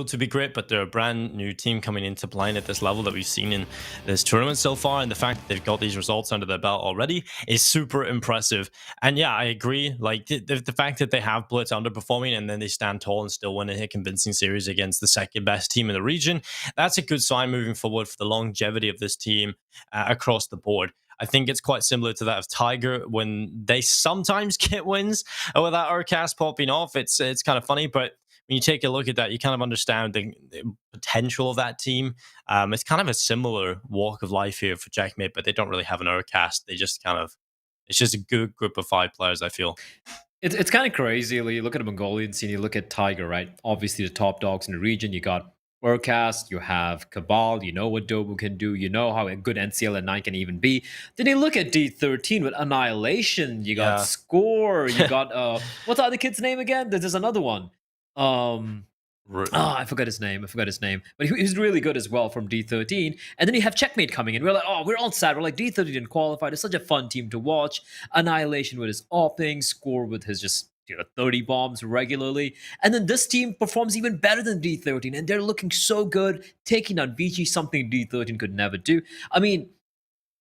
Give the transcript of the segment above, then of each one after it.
to be great, but they're a brand new team coming into playing at this level that we've seen in this tournament so far, and the fact that they've got these results under their belt already is super impressive. And yeah, I agree. Like the fact that they have Blitz underperforming and then they stand tall and still win a convincing series against the second best team in the region, that's a good sign moving forward for the longevity of this team across the board. I think it's quite similar to that of Tiger when they sometimes get wins without Urcast popping off. It's kind of funny, but when you take a look at that, you kind of understand the potential of that team. It's kind of a similar walk of life here for Checkmate, but they don't really have an Urcast. They just kind of, it's just a good group of 5 players, I feel. It's kind of crazy. Like, you look at the Mongolian scene, you look at Tiger, right? Obviously, the top dogs in the region. You got Urcast, you have Cabal, you know what Dobu can do, you know how good NCL and 9 can even be. Then you look at D13 with Annihilation, you got Yeah. Score, you got, what's the other kid's name again? There's another one. I forgot his name. But he's really good as well from D13. And then you have Checkmate coming in. We're like, oh, we're all sad. We're like, D13 didn't qualify. It's such a fun team to watch. Annihilation with his offing, Score with his just 30 bombs regularly. And then this team performs even better than D13. And they're looking so good, taking on Vici, something D13 could never do. I mean,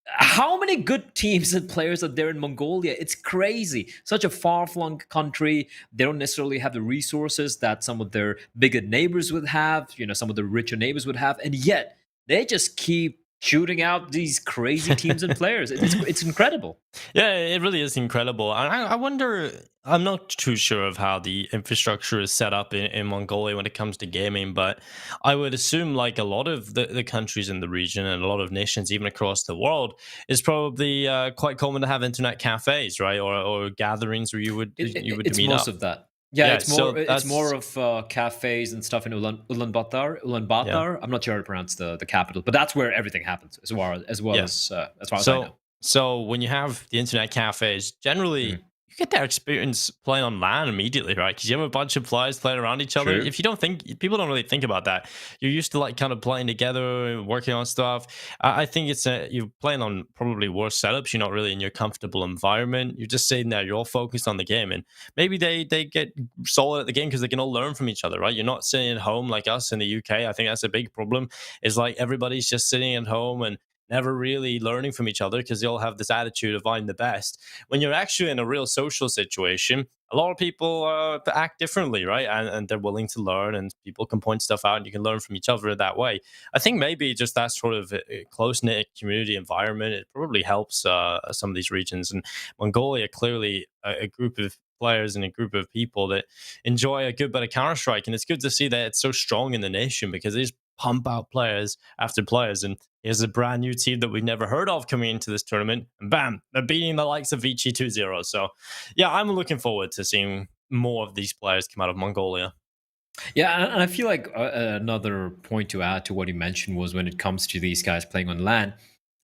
how many good teams and players are there in Mongolia? It's crazy. Such a far-flung country. They don't necessarily have the resources that some of their bigger neighbors would have, some of the richer neighbors would have, and yet they just keep shooting out these crazy teams and players. It's incredible. Yeah, it really is incredible. I wonder, I'm not too sure of how the infrastructure is set up in Mongolia when it comes to gaming, but I would assume like a lot of the countries in the region and a lot of nations, even across the world, is probably quite common to have internet cafes, right? Or gatherings where you would It's meet most up. of that. Yeah, it's more That's of cafes and stuff in Ulaanbaatar. yeah. I'm not sure how to pronounce the capital, but that's where everything happens as well as Yes. far as I know. So when you have the internet cafes, generally you get that experience playing on LAN immediately, right? Because you have a bunch of players playing around each other. True. If you don't think, people don't really think about that. You're used to like kind of playing together, working on stuff. I think you're playing on probably worse setups. You're not really in your comfortable environment. You're just sitting there. You're all focused on the game, and maybe they get solid at the game because they can all learn from each other, right? You're not sitting at home like us in the UK. I think that's a big problem. Is like everybody's just sitting at home and never really learning from each other because they all have this attitude of I'm the best. When you're actually in a real social situation, a lot of people act differently, right? And they're willing to learn, and people can point stuff out, and you can learn from each other that way. I think maybe just that sort of close knit community environment, it probably helps some of these regions. And Mongolia, clearly a group of players and a group of people that enjoy a good bit of Counter Strike, and it's good to see that it's so strong in the nation because they just pump out players after players. And here's a brand new team that we've never heard of coming into this tournament, and bam, they're beating the likes of Vici 2-0. So yeah, I'm looking forward to seeing more of these players come out of Mongolia. Yeah, and I feel like another point to add to what you mentioned was when it comes to these guys playing on LAN,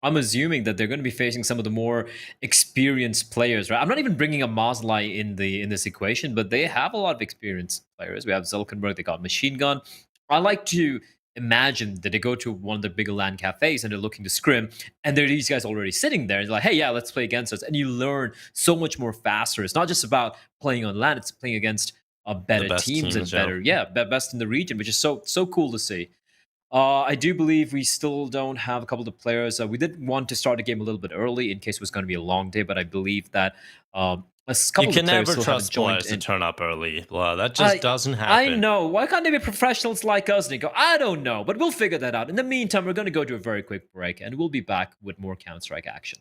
I'm assuming that they're going to be facing some of the more experienced players, right? I'm not even bringing a Mazlai in this equation, but they have a lot of experienced players. We have Zulkenberg, they got Machine Gun. I like to imagine that they go to one of the bigger LAN cafes and they're looking to scrim, and there are these guys already sitting there. And they're like, hey, yeah, let's play against us. And you learn so much more faster. It's not just about playing on LAN, it's playing against better teams and better, best in the region, which is so cool to see. I do believe we still don't have a couple of the players. We did want to start the game a little bit early in case it was going to be a long day, but I believe that a couple You of can players never still haven't trust joined players to in. turn up early. Well, that just doesn't happen. I know. Why can't they be professionals like us? And they go, I don't know, but we'll figure that out. In the meantime, we're going to go to a very quick break, and we'll be back with more Counter-Strike action.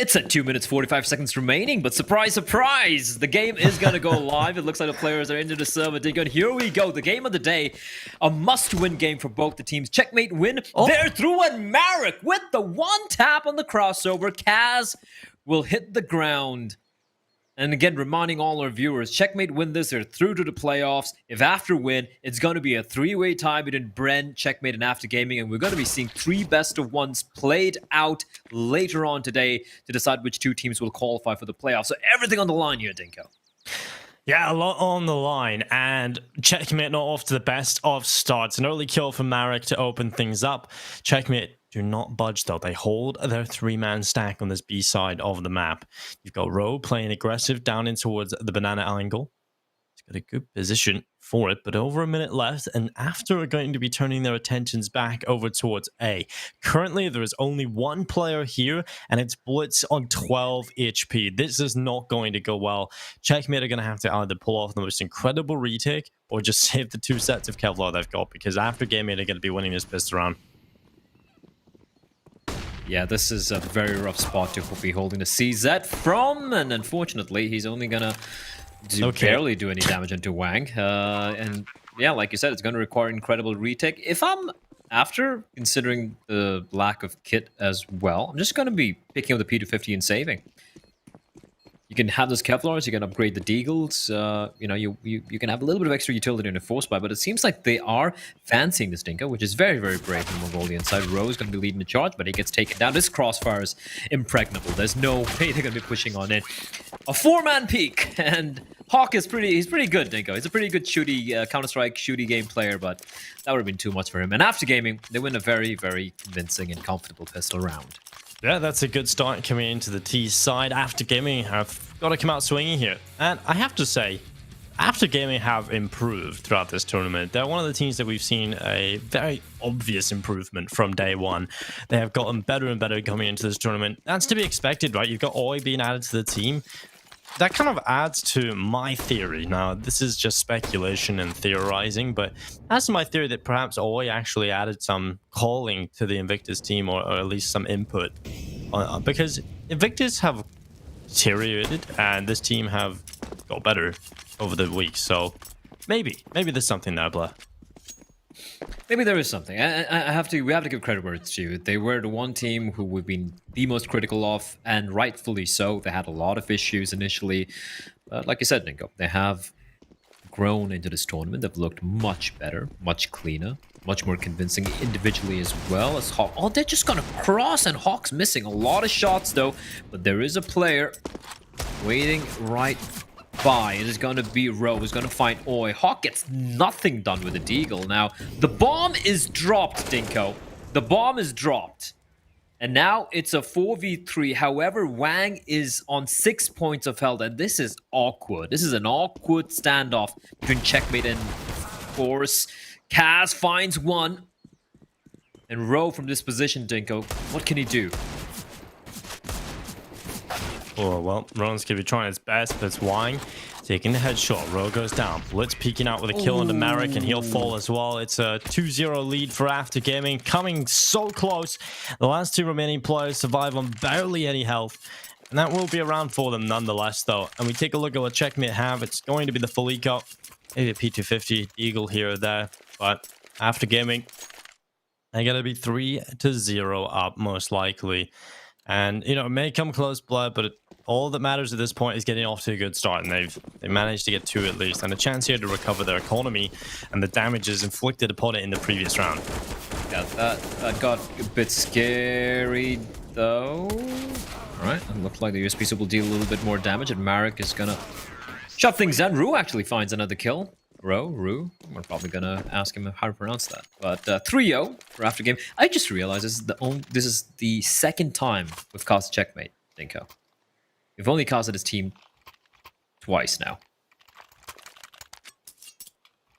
It's at 2 minutes 45 seconds remaining, but surprise, surprise, the game is going to go live. It looks like the players are into the server. Dig, here we go. The game of the day, a must-win game for both the teams. Checkmate win. Oh. They're through, and Marek with the one tap on the crossover. Kaz will hit the ground. And again, reminding all our viewers, Checkmate win this, they're through to the playoffs. If after win, it's going to be a three-way tie between Bren, Checkmate, and After Gaming. And we're going to be seeing 3 best-of-1s played out later on today to decide which 2 teams will qualify for the playoffs. So everything on the line here, Dinko. Yeah, a lot on the line, and Checkmate not off to the best of starts. An early kill from Marek to open things up. Checkmate do not budge, though. They hold their 3-man stack on this B side of the map. You've got Ro playing aggressive down in towards the banana angle. He's got a good position for it, but over a minute left, and After are going to be turning their attentions back over towards A. Currently, there is only one player here, and it's Blitz on 12 HP. This is not going to go well. Checkmate are going to have to either pull off the most incredible retake or just save the 2 sets of Kevlar they've got, because After Gaming are going to be winning this pissed around. Yeah, this is a very rough spot to be holding the CZ from, and unfortunately, he's only gonna barely do any damage into Wang. And yeah, like you said, it's gonna require incredible retake. If I'm After, considering the lack of kit as well, I'm just gonna be picking up the P250 and saving. You can have those Kevlars, you can upgrade the Deagles, you know, you can have a little bit of extra utility in a force buy, but it seems like they are fancying this Dinko, which is very, very brave on the Mongolian side. Ro's going to be leading the charge, but he gets taken down. This crossfire is impregnable. There's no way they're going to be pushing on in. A 4-man peak, and Hawk is he's pretty good, Dinko. He's a pretty good shooty, Counter-Strike shooty game player, but that would have been too much for him. And After Gaming, they win a very, very convincing and comfortable pistol round. Yeah, that's a good start coming into the T side. After Gaming have got to come out swinging here. And I have to say, After Gaming have improved throughout this tournament. They're one of the teams that we've seen a very obvious improvement from day one. They have gotten better and better coming into this tournament. That's to be expected, right? You've got Oi being added to the team. That kind of adds to my theory. Now, this is just speculation and theorizing, but that's my theory that perhaps Oi actually added some calling to the Invictus team, or at least some input. Because Invictus have deteriorated, and this team have got better over the weeks. So maybe there's something there, Blair. Maybe there is something. We have to give credit where it's due. They were the one team who we've been the most critical of, and rightfully so. They had a lot of issues initially. Like you said, Nico, they have grown into this tournament. They've looked much better, much cleaner, much more convincing individually as well as Hawk. Oh, they're just gonna cross, and Hawk's missing a lot of shots though. But there is a player waiting right by. It is going to be Ro, who's going to find Oi. Hawk gets nothing done with the Deagle. Now, the bomb is dropped, Dinko. The bomb is dropped. And now it's a 4v3. However, Wang is on 6 points of health, and this is awkward. This is an awkward standoff between Checkmate and Force. Kaz finds one. And Ro from this position, Dinko, what can he do? Oh, well, Ron's going to be trying his best, but it's Wang taking the headshot. Ro goes down. Blitz peeking out with a kill into Marek, and he'll fall as well. It's a 2-0 lead for After Gaming, coming so close. The last 2 remaining players survive on barely any health, and that will be a round for them nonetheless, though. And we take a look at what Checkmate have. It's going to be the full eco, maybe a P250 Eagle here or there, but After Gaming, they're going to be 3-0 up, most likely. And, you know, it may come close, blood, but all that matters at this point is getting off to a good start, and they managed to get 2 at least, and a chance here to recover their economy and the damages inflicted upon it in the previous round. Yeah, that got a bit scary, though. All right, it looks like the USP Super will deal a little bit more damage, and Marek is gonna shut things down. Ru actually finds another kill. Ru. We're probably gonna ask him how to pronounce that. But 3-0 for After Game. I just realized this is the second time we've cast Checkmate, Dinko. We've only casted his team twice now.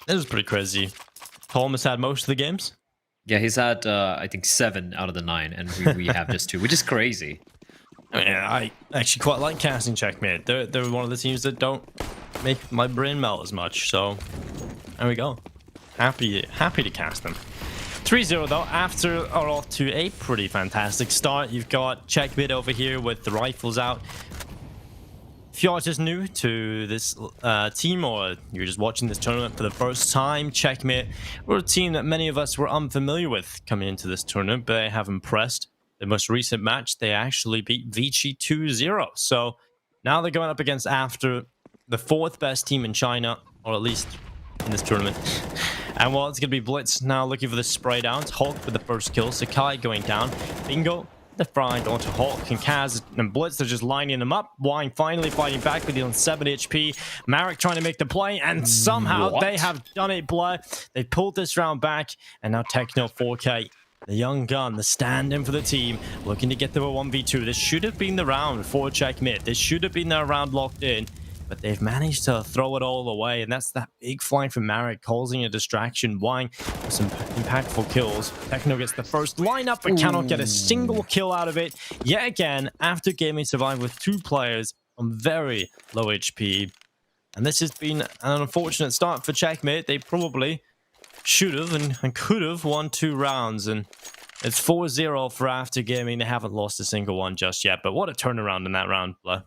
This is pretty crazy. Thomas had most of the games? Yeah, he's had, I think, 7 out of the 9, and we have just 2, which is crazy. I actually quite like casting Checkmate. They're one of the teams that don't make my brain melt as much, so there we go. Happy to cast them. 3-0 though, after are off to a pretty fantastic start. You've got Checkmate over here with the rifles out. If you're just new to this team, or you're just watching this tournament for the first time, Checkmate were a team that many of us were unfamiliar with coming into this tournament, but they have impressed. The most recent match, they actually beat Vici 2-0. So now they're going up against After, the fourth best team in China, or at least in this tournament. And well, it's going to be Blitz now looking for the spray downs. Hulk with the first kill. Sakai going down. Bingo. The front onto Hulk and Kaz and Blitz. They're just lining them up. Wine finally fighting back with dealing 7 HP. Marek trying to make the play, and somehow they have done it, Blair. They pulled this round back, and now Techno 4K, the young gun, the stand-in for the team, looking to get to a 1v2. This should have been the round for Checkmate. This should have been their round locked in. But they've managed to throw it all away, and that's that big flank from Marek, causing a distraction. Wang with some impactful kills. Techno gets the first lineup, but cannot get a single kill out of it. Yet again, After Gaming survived with 2 players on very low HP. And this has been an unfortunate start for Checkmate. They probably should have and could have won 2 rounds. And it's 4-0 for After Gaming. They haven't lost a single one just yet. But what a turnaround in that round, Blair.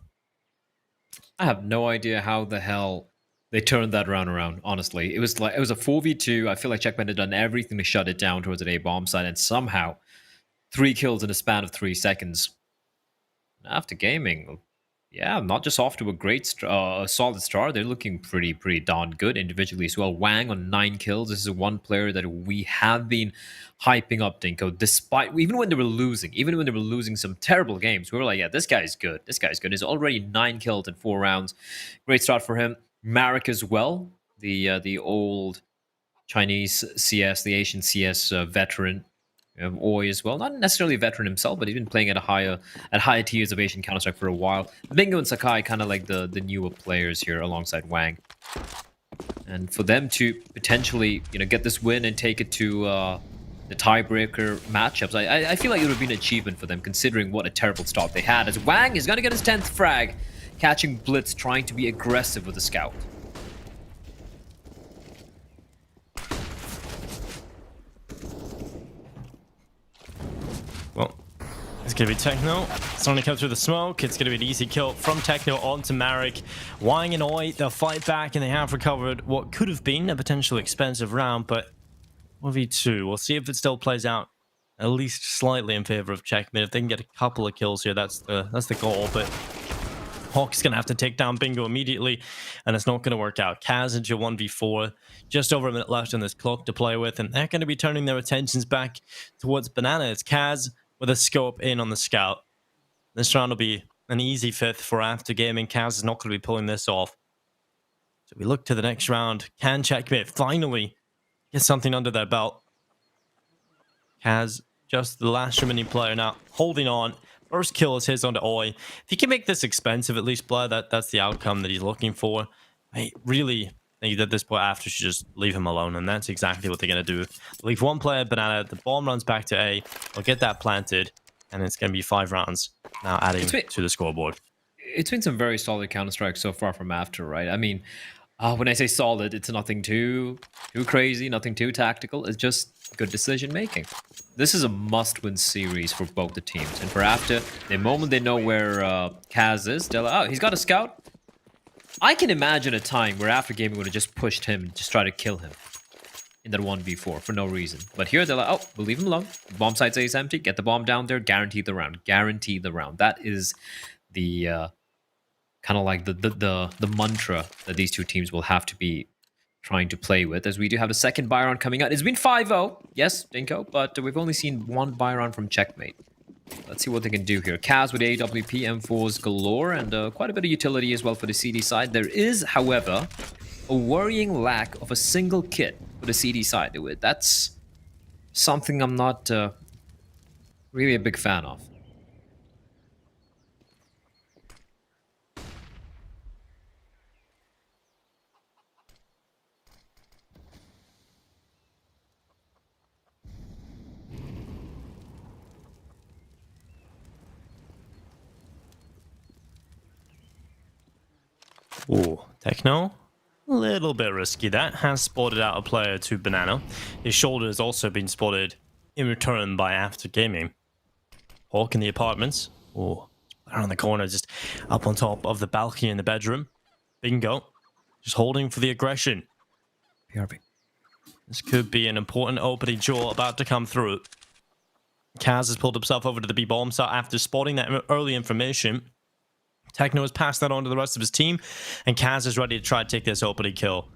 I have no idea how the hell they turned that round around, honestly. It was a 4v2. I feel like Checkmate had done everything to shut it down towards an A bomb side, and somehow 3 kills in a span of 3 seconds. After Gaming, yeah, not just off to a solid start. They're looking pretty darn good individually as well. Wang on 9 kills. This is one player that we have been hyping up, Dinko, despite even when they were losing some terrible games. We were like, yeah, this guy's good. He's already 9 kills in 4 rounds. Great start for him. Marek as well, the old Chinese CS, the Asian CS veteran. Oi as well, not necessarily a veteran himself, but he's been playing at higher tiers of Asian Counter-Strike for a while. Bingo and Sakai kind of like the newer players here alongside Wang. And for them to potentially, get this win and take it to the tiebreaker matchups, I feel like it would have been an achievement for them, considering what a terrible start they had. As Wang is going to get his 10th frag, catching Blitz, trying to be aggressive with the scout. Well, it's going to be Techno. It's only come through the smoke. It's going to be an easy kill from Techno onto Marek. Wang and Oi, they'll fight back, and they have recovered what could have been a potentially expensive round, but 1v2. We'll see if it still plays out at least slightly in favor of Checkmate. If they can get a couple of kills here, that's the goal, but Hawk's going to have to take down Bingo immediately, and it's not going to work out. Kaz into 1v4, just over a minute left on this clock to play with, and they're going to be turning their attentions back towards Banana. It's Kaz with a scope in on the scout. This round will be an easy 5th for After Gaming. Kaz is not going to be pulling this off. So we look to the next round. Can Checkmate finally get something under their belt? Kaz, just the last remaining player now, holding on. First kill is his onto Oi. If he can make this expensive, at least, Blair, that's the outcome that he's looking for. I really think that this point After should just leave him alone, and that's exactly what they're going to do. Leave one player, Banana, the bomb runs back to A, they'll get that planted, and it's going to be 5 rounds now adding to the scoreboard. It's been some very solid Counter-Strike so far from After, right? I mean, when I say solid, it's nothing too crazy, nothing too tactical. It's just good decision-making. This is a must-win series for both the teams. And for After, the moment they know where Kaz is, they're like, oh, he's got a scout. I can imagine a time where After Gaming would have just pushed him, just try to kill him in that 1v4 for no reason. But here they're like, oh, we'll leave him alone. Bomb site stays empty. Get the bomb down there. Guarantee the round. Guarantee the round. That is the kind of like the mantra that these two teams will have to be trying to play with, as we do have a second buy round coming out. It's been 5-0, yes, Dinko, but we've only seen one buy round from Checkmate. Let's see what they can do here. Kaz with AWP, M4s galore, and quite a bit of utility as well for the CD side. There is, however, a worrying lack of a single kit for the CD side. That's something I'm not really a big fan of. Ooh, Techno A little bit risky. That has spotted out a player to Banana. His shoulder has also been spotted in return by After Gaming. Hawk in the apartments. Oh, around the corner, just up on top of the balcony in the bedroom. Bingo. Just holding for the aggression. PRP. This could be an important opening jaw about to come through. Kaz has pulled himself over to the B-bomb site after spotting that early information. Techno has passed that on to the rest of his team, and Kaz is ready to try to take this opening kill.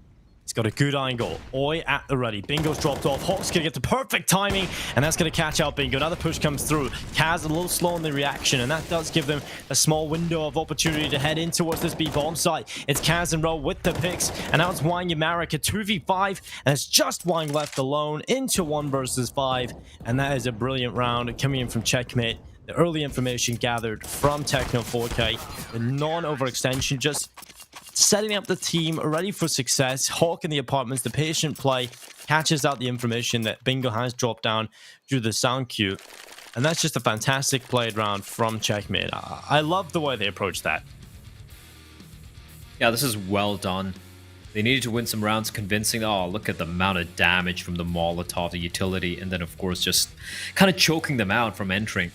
He's got a good angle. Oi at the ready. Bingo's dropped off. Hawk's going to get the perfect timing, and that's going to catch out Bingo. Now the push comes through. Kaz a little slow in the reaction, and that does give them a small window of opportunity to head in towards this B-bomb site. It's Kaz and Row with the picks, and now it's Wang Yamarik, a 2v5, and it's just Wang left alone into 1 versus 5, and that is a brilliant round coming in from Checkmate. The early information gathered from Techno 4K, the non-overextension, just setting up the team ready for success. Hawk in the apartments, the patient play, catches out the information that Bingo has dropped down due to the sound cue. And that's just a fantastic played round from Checkmate. I love the way they approach that. Yeah, this is well done. They needed to win some rounds convincing. Oh, look at the amount of damage from the Molotov, the utility, and then, of course, just kind of choking them out from entering.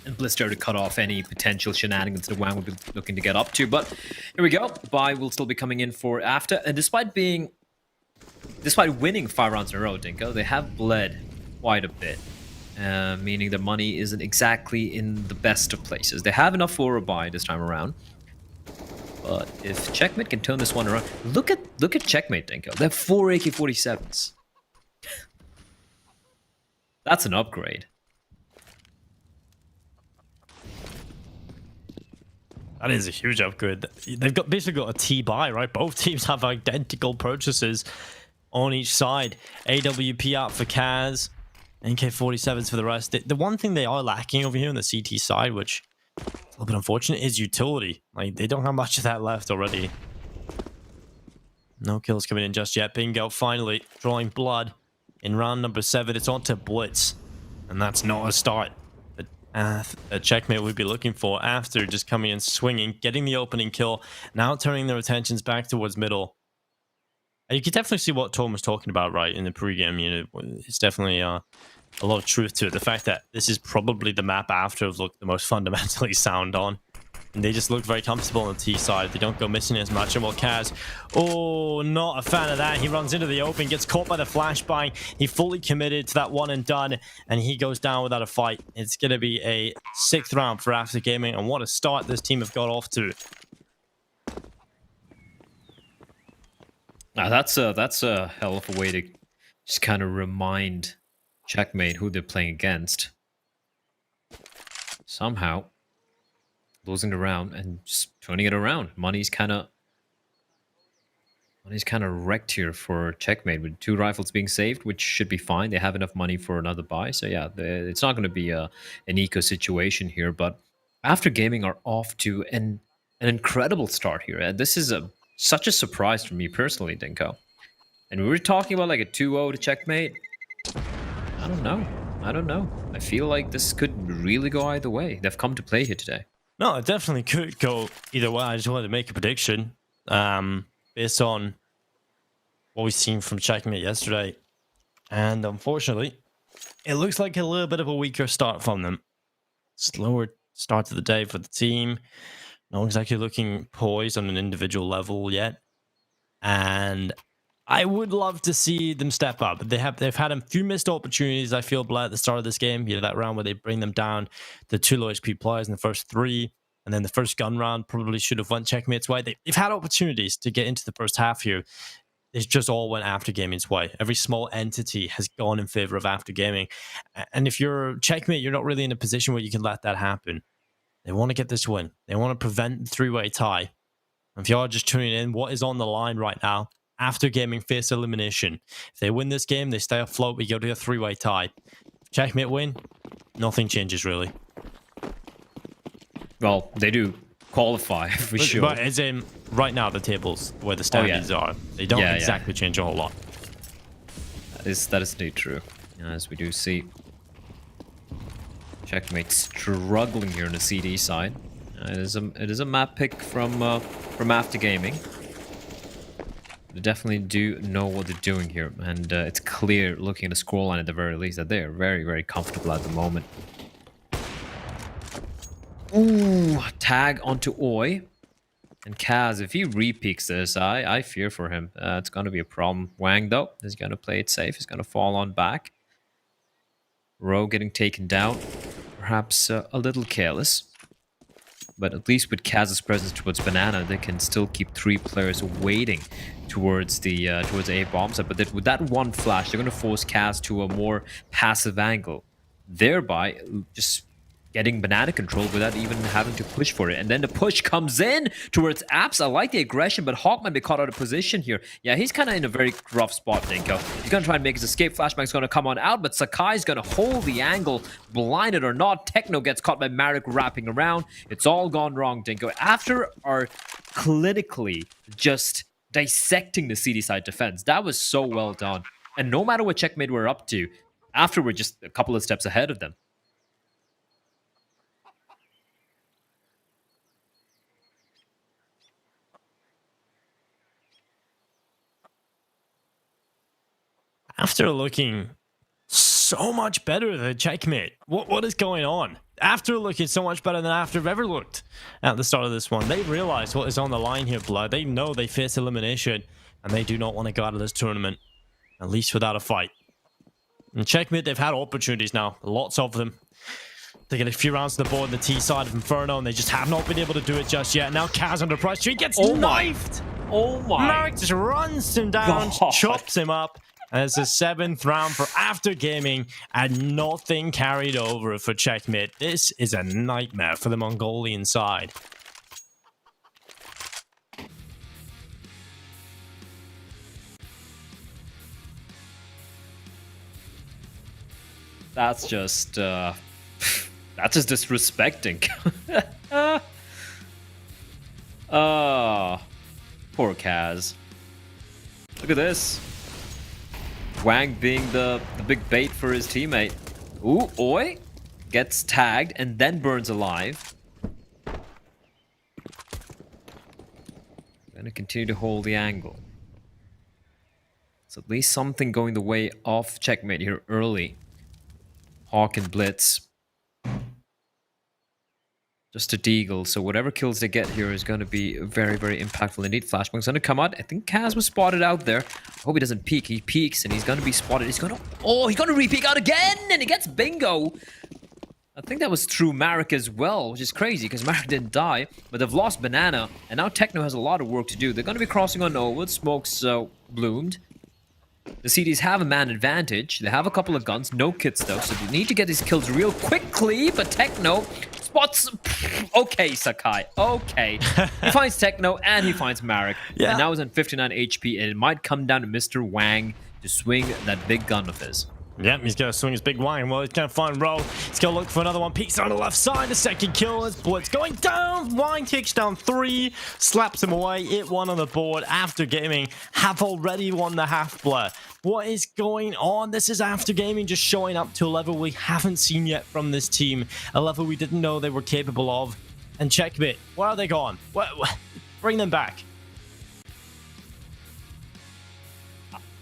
And Blister to cut off any potential shenanigans that Wang would be looking to get up to. But here we go. Buy will still be coming in for after. And despite winning 5 rounds in a row, Dinko, they have bled quite a bit. Meaning their money isn't exactly in the best of places. They have enough for a buy this time around. But if Checkmate can turn this one around, look at Checkmate, Dinko. They have 4 AK-47s. That's an upgrade. That is a huge upgrade. They've basically got a T-buy, right? Both teams have identical purchases on each side. AWP out for Kaz, NK-47s for the rest. The one thing they are lacking over here on the CT side, which is a little bit unfortunate, is utility. Like, they don't have much of that left already. No kills coming in just yet. Bingo finally drawing blood in round number 7. It's on to Blitz, and that's not a start a Checkmate would be looking for after just coming in swinging, getting the opening kill, now turning their attentions back towards middle. And you can definitely see what Tom was talking about, right, in the pregame. You know, it's definitely a lot of truth to it. The fact that this is probably the map after have looked the most fundamentally sound on. And they just look very comfortable on the T side. They don't go missing as much. And while Kaz, oh, not a fan of that. He runs into the open, gets caught by the flashbang. He fully committed to that one and done, and he goes down without a fight. It's going to be a 6th round for After Gaming, and what a start this team have got off to. Now that's a hell of a way to just kind of remind Checkmate who they're playing against. Somehow losing the round and just turning it around. Money's kind of wrecked here for Checkmate with 2 rifles being saved, which should be fine. They have enough money for another buy. So yeah, it's not going to be an eco situation here. But After Gaming are off to an incredible start here. And this is such a surprise for me personally, Dinko. And we were talking about like a 2-0 to Checkmate. I don't know. I feel like this could really go either way. They've come to play here today. No, it definitely could go either way. I just wanted to make a prediction based on what we've seen from Checkmate yesterday. And unfortunately, it looks like a little bit of a weaker start from them. Slower start to the day for the team. Not exactly looking poised on an individual level yet. And I would love to see them step up. They've had a few missed opportunities, I feel, at the start of this game. You know, that round where they bring them down to 2 low HP players in the first 3. And then the first gun round probably should have went Checkmate's way. They've had opportunities to get into the first half here. It just all went After Gaming's way. Every small entity has gone in favor of After Gaming. And if you're Checkmate, you're not really in a position where you can let that happen. They want to get this win. They want to prevent the 3-way tie. And if you are just tuning in, what is on the line right now? After Gaming face elimination. If they win this game, they stay afloat. We go to a 3-way tie. Checkmate win, nothing changes really. Well, they do qualify for sure. But as in, right now, the tables where the standings are, they don't exactly change a whole lot. That is indeed true. As we do see Checkmate struggling here on the CD side. It is a map pick from After Gaming. They definitely do know what they're doing here, and it's clear looking at the scoreline at the very least that they're very, very comfortable at the moment. Ooh, tag onto Oi. And Kaz, if he repeaks this, I fear for him. It's going to be a problem. Wang, though, is going to play it safe. He's going to fall on back. Rowe getting taken down. Perhaps a little careless. But at least with Kaz's presence towards Banana, they can still keep 3 players waiting towards the A bomb site. But with that one flash, they're going to force Kaz to a more passive angle, thereby just getting Banana control without even having to push for it. And then the push comes in towards Apps. I like the aggression, but Hawk might be caught out of position here. Yeah, he's kind of in a very rough spot, Dinko. He's going to try and make his escape. Flashbang's going to come on out, but Sakai's going to hold the angle, blinded or not. Techno gets caught by Marek wrapping around. It's all gone wrong, Dinko. After our clinically just dissecting the CD side defense, that was so well done. And no matter what Checkmate we're up to, after we're just a couple of steps ahead of them. After looking so much better than Checkmate, what is going on? After looking so much better than after I've ever looked at the start of this one, they realize what is on the line here, Blood. They know they face elimination, and they do not want to go out of this tournament, at least without a fight. And Checkmate, they've had opportunities now, lots of them. They get a few rounds to the board on the T side of Inferno, and they just have not been able to do it just yet. Now Kaz under pressure, he gets knifed! Oh my! Marek just runs him down, chops him up. And it's the 7th round for After Gaming, and nothing carried over for Checkmate. This is a nightmare for the Mongolian side. That's just disrespecting. Poor Kaz. Look at this. Wang being the big bait for his teammate. Ooh, Oi gets tagged and then burns alive. Gonna continue to hold the angle. So at least something going the way of Checkmate here early. Hawk and Blitz. Just a deagle, so whatever kills they get here is going to be very, very impactful indeed. Flashbang's going to come out. I think Kaz was spotted out there. I hope he doesn't peek. He peeks and he's going to be spotted. He's going to... Oh, he's going to re-peek out again! And he gets bingo! I think that was through Marek as well, which is crazy because Marek didn't die. But they've lost Banana, and now Techno has a lot of work to do. They're going to be crossing on Norwood. Smoke's bloomed. The CDs have a man advantage. They have a couple of guns, no kits though, so they need to get these kills real quickly. But Techno spots... Okay, Sakai, okay. He finds Techno and he finds Marek. Yeah. And now he's on 59 HP, and it might come down to Mr. Wang to swing that big gun of his. Yep, he's going to swing his big wine. Well, he's going to find Rowe. He's going to look for another one. Peeks on the left side. The second kill is Blitz going down. Wine takes down 3. Slaps him away. Hit 1 on the board. After Gaming have already won the half blur. What is going on? This is After Gaming just showing up to a level we haven't seen yet from this team. A level we didn't know they were capable of. And Checkmate, where are they gone? Bring them back.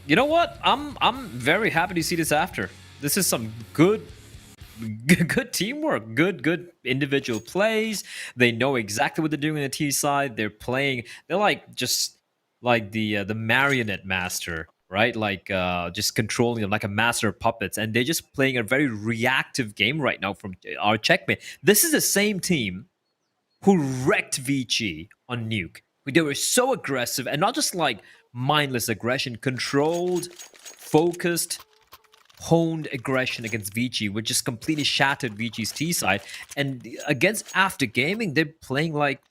You know what? I'm very happy to see this after. This is some good teamwork, good individual plays. They know exactly what they're doing on the T side. They're playing. They're like just like the marionette master, right? Like just controlling them like a master of puppets, and they're just playing a very reactive game right now from our Checkmate. This is the same team who wrecked Vici on Nuke. They were so aggressive, and not just like mindless aggression, controlled, focused, honed aggression against Vici, which just completely shattered Vici's T side. And against After Gaming, they're playing like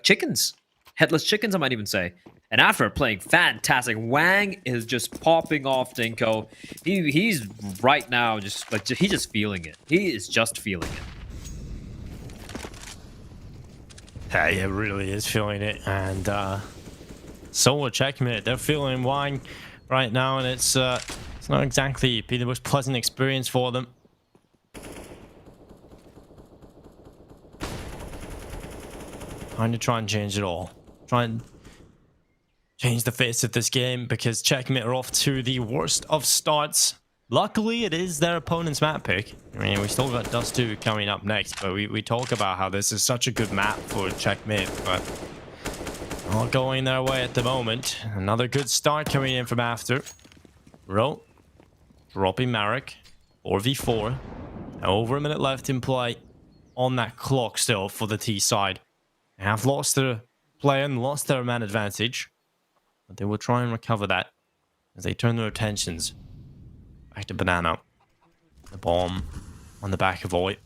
chickens, headless chickens, I might even say. And after playing fantastic, Wang is just popping off. Dinko, he's right now just like he's just feeling it. He is just feeling it. Yeah, he really is feeling it, and so will Checkmate. They're feeling Wine right now, and it's not exactly been the most pleasant experience for them. Trying to change it all. change the face of this game because Checkmate are off to the worst of starts. Luckily, it is their opponent's map pick. I mean, we still got Dust 2 coming up next, but we talk about how this is such a good map for Checkmate, but not going their way at the moment. Another good start coming in from after. Ro, dropping Marek, 4v4. Over a minute left in play on that clock still for the T side. They have lost their play and lost their man advantage, but they will try and recover that as they turn their attentions back to Banana. The bomb on the back of Void.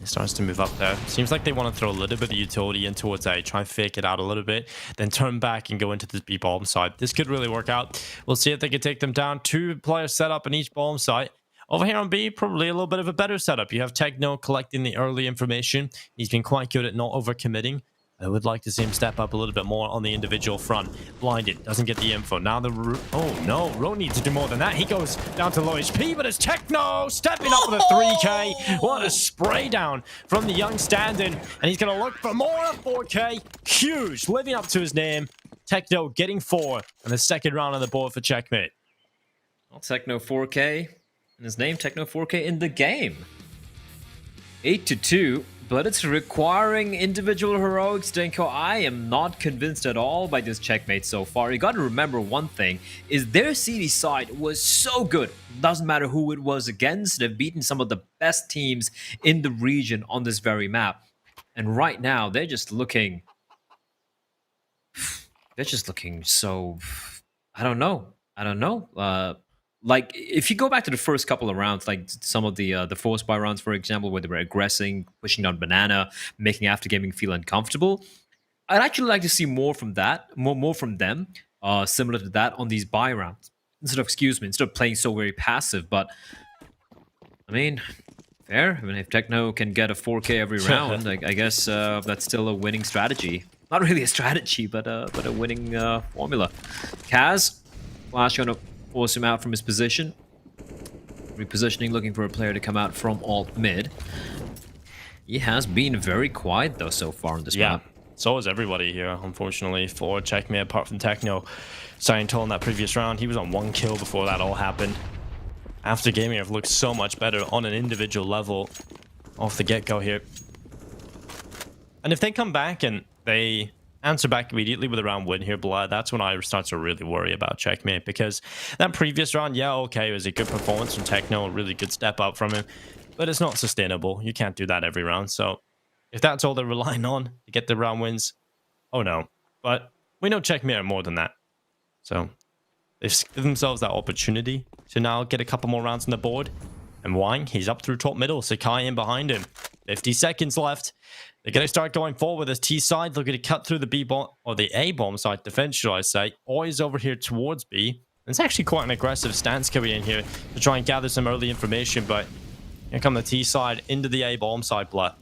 It starts to move up there. Seems like they want to throw a little bit of utility in towards A, try and fake it out a little bit, then turn back and go into this B bomb side. This could really work out. We'll see if they can take them down. 2 players set up in each bomb site. Over here on B, probably a little bit of a better setup. You have Techno collecting the early information. He's been quite good at not overcommitting. I would like to see him step up a little bit more on the individual front. Blinded, doesn't get the info. Now oh no, Ro needs to do more than that. He goes down to low HP, but it's Techno stepping up with a 3K. What a spray down from the young stand-in. And he's going to look for more at 4K. Huge, living up to his name. Techno getting 4 on the second round on the board for Checkmate. Well, Techno 4K, and his name Techno 4K in the game. 8-2. But it's requiring individual heroics, Denko. I am not convinced at all by this Checkmate so far. You got to remember one thing, is their CD side was so good. Doesn't matter who it was against. They've beaten some of the best teams in the region on this very map. And right now, they're just looking so... I don't know. Like, if you go back to the first couple of rounds, like some of the force buy rounds, for example, where they were aggressing, pushing down Banana, making After Gaming feel uncomfortable, I'd actually like to see more from that, more from them, similar to that on these buy rounds. Instead of playing so very passive. But, I mean, fair. I mean, if Techno can get a 4K every round, I guess that's still a winning strategy. Not really a strategy, but a winning formula. Kaz, Flash going to force him out from his position. Repositioning, looking for a player to come out from alt mid. He has been very quiet though so far on this map. So is everybody here, unfortunately, for Checkmate, apart from Techno. Scientol in that previous round, he was on 1 kill before that all happened. After Gaming have looked so much better on an individual level off the get-go here. And if they come back and they answer back immediately with a round win here, Blood, that's when I start to really worry about Checkmate, because that previous round, yeah, okay, it was a good performance from Techno, a really good step up from him, but it's not sustainable. You can't do that every round. So if that's all they're relying on to get the round wins, oh no. But we know Checkmate are more than that. So they've given themselves that opportunity to now get a couple more rounds on the board. And Wang, he's up through top middle, Sakai in behind him. 50 seconds left. They're going to start going forward with this T side. They're going to cut through the B bomb, or the A bomb side defense, should I say. Always over here towards B. It's actually quite an aggressive stance coming in here to try and gather some early information, but here come the T side into the A bomb side, Blood.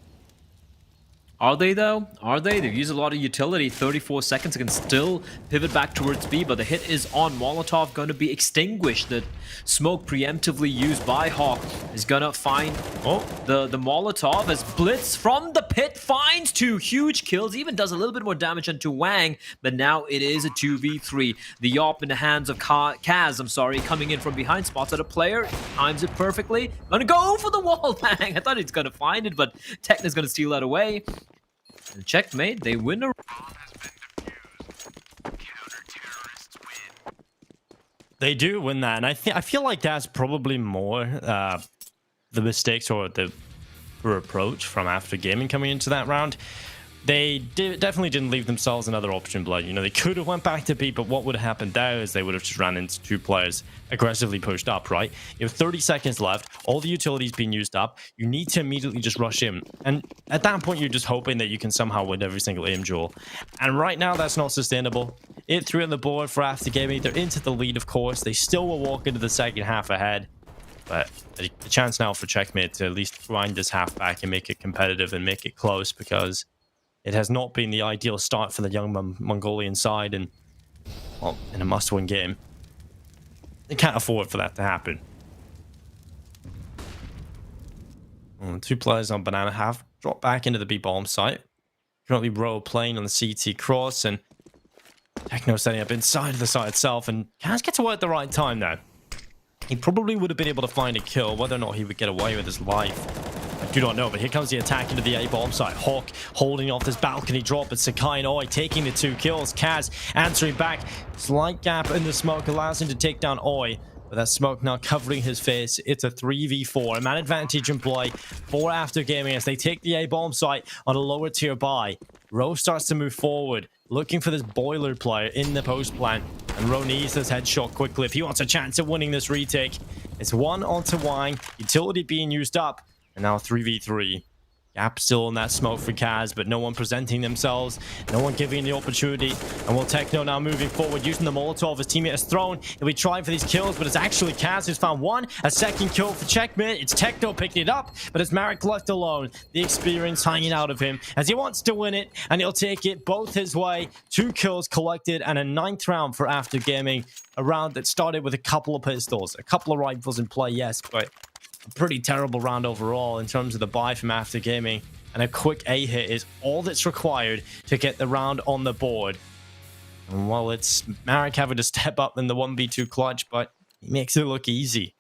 Are they, though? Are they? They've used a lot of utility. 34 seconds. They can still pivot back towards B, but the hit is on. Molotov going to be extinguished. The smoke preemptively used by Hawk is going to find... Oh, the Molotov as Blitz from the pit finds 2 huge kills. Even does a little bit more damage onto Wang, but now it is a 2v3. The Yop in the hands of Kaz, coming in from behind. Spots at a player. Times it perfectly. Gonna go for the wall bang. I thought he's going to find it, but Techna's going to steal that away. And Checkmate, they win a... They do win that, and I feel like that's probably more the mistakes or the poor approach from After Gaming coming into that round. They definitely didn't leave themselves another option, Blood. You know, they could have went back to B, but what would have happened there is they would have just ran into 2 players aggressively pushed up, right? You have 30 seconds left. All the utilities being used up. You need to immediately just rush in. And at that point, you're just hoping that you can somehow win every single aim duel. And right now, that's not sustainable. 8-3 on the board for After Gaming. They're into the lead, of course. They still will walk into the second half ahead. But a chance now for Checkmate to at least grind this half back and make it competitive and make it close, because it has not been the ideal start for the young Mongolian side, and well, in a must-win game, they can't afford for that to happen. 2 players on Banana have dropped back into the B bomb site. Currently, Ro playing on the CT cross, and Techno setting up inside of the site itself, and Kaz gets away at the right time now. He probably would have been able to find a kill. Whether or not he would get away with his life, I do not know. But here comes the attack into the A-bomb site. Hawk holding off this balcony drop, but Sakai and Oi taking the 2 kills. Kaz answering back. Slight gap in the smoke allows him to take down Oi. But that smoke now covering his face. It's a 3v4. A man advantage in play for After Gaming as they take the A-bomb site on a lower tier buy. Ro starts to move forward, looking for this boiler player in the post plant. And Ro needs this headshot quickly if he wants a chance at winning this retake. It's 1 onto Wang. Utility being used up. And now 3v3. Gap still in that smoke for Kaz, but no one presenting themselves, no one giving the opportunity. And will Techno now moving forward, using the Molotov his teammate has thrown. He'll be trying for these kills, but it's actually Kaz who's found one. A second kill for Checkmate. It's Techno picking it up, but it's Marek left alone. The experience hanging out of him as he wants to win it, and he'll take it both his way. 2 kills collected and a 9th round for After Gaming. A round that started with a couple of pistols, a couple of rifles in play, yes, but a pretty terrible round overall in terms of the buy from After Gaming, and a quick A hit is all that's required to get the round on the board. And while it's Marek having to step up in the 1v2 clutch, but he makes it look easy.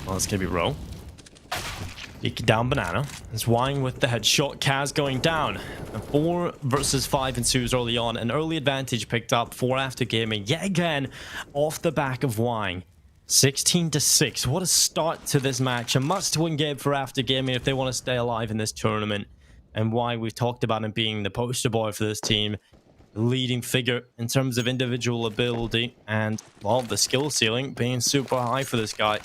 Well, it's gonna be Ro. Peek down banana. It's Wang with the headshot. Kaz going down. A 4 versus 5 ensues early on. An early advantage picked up for After Gaming yet again off the back of Wang. 16-6. What a start to this match. A must-win game for After Gaming if they want to stay alive in this tournament. And why we've talked about him being the poster boy for this team. The leading figure in terms of individual ability and, well, the skill ceiling being super high for this guy.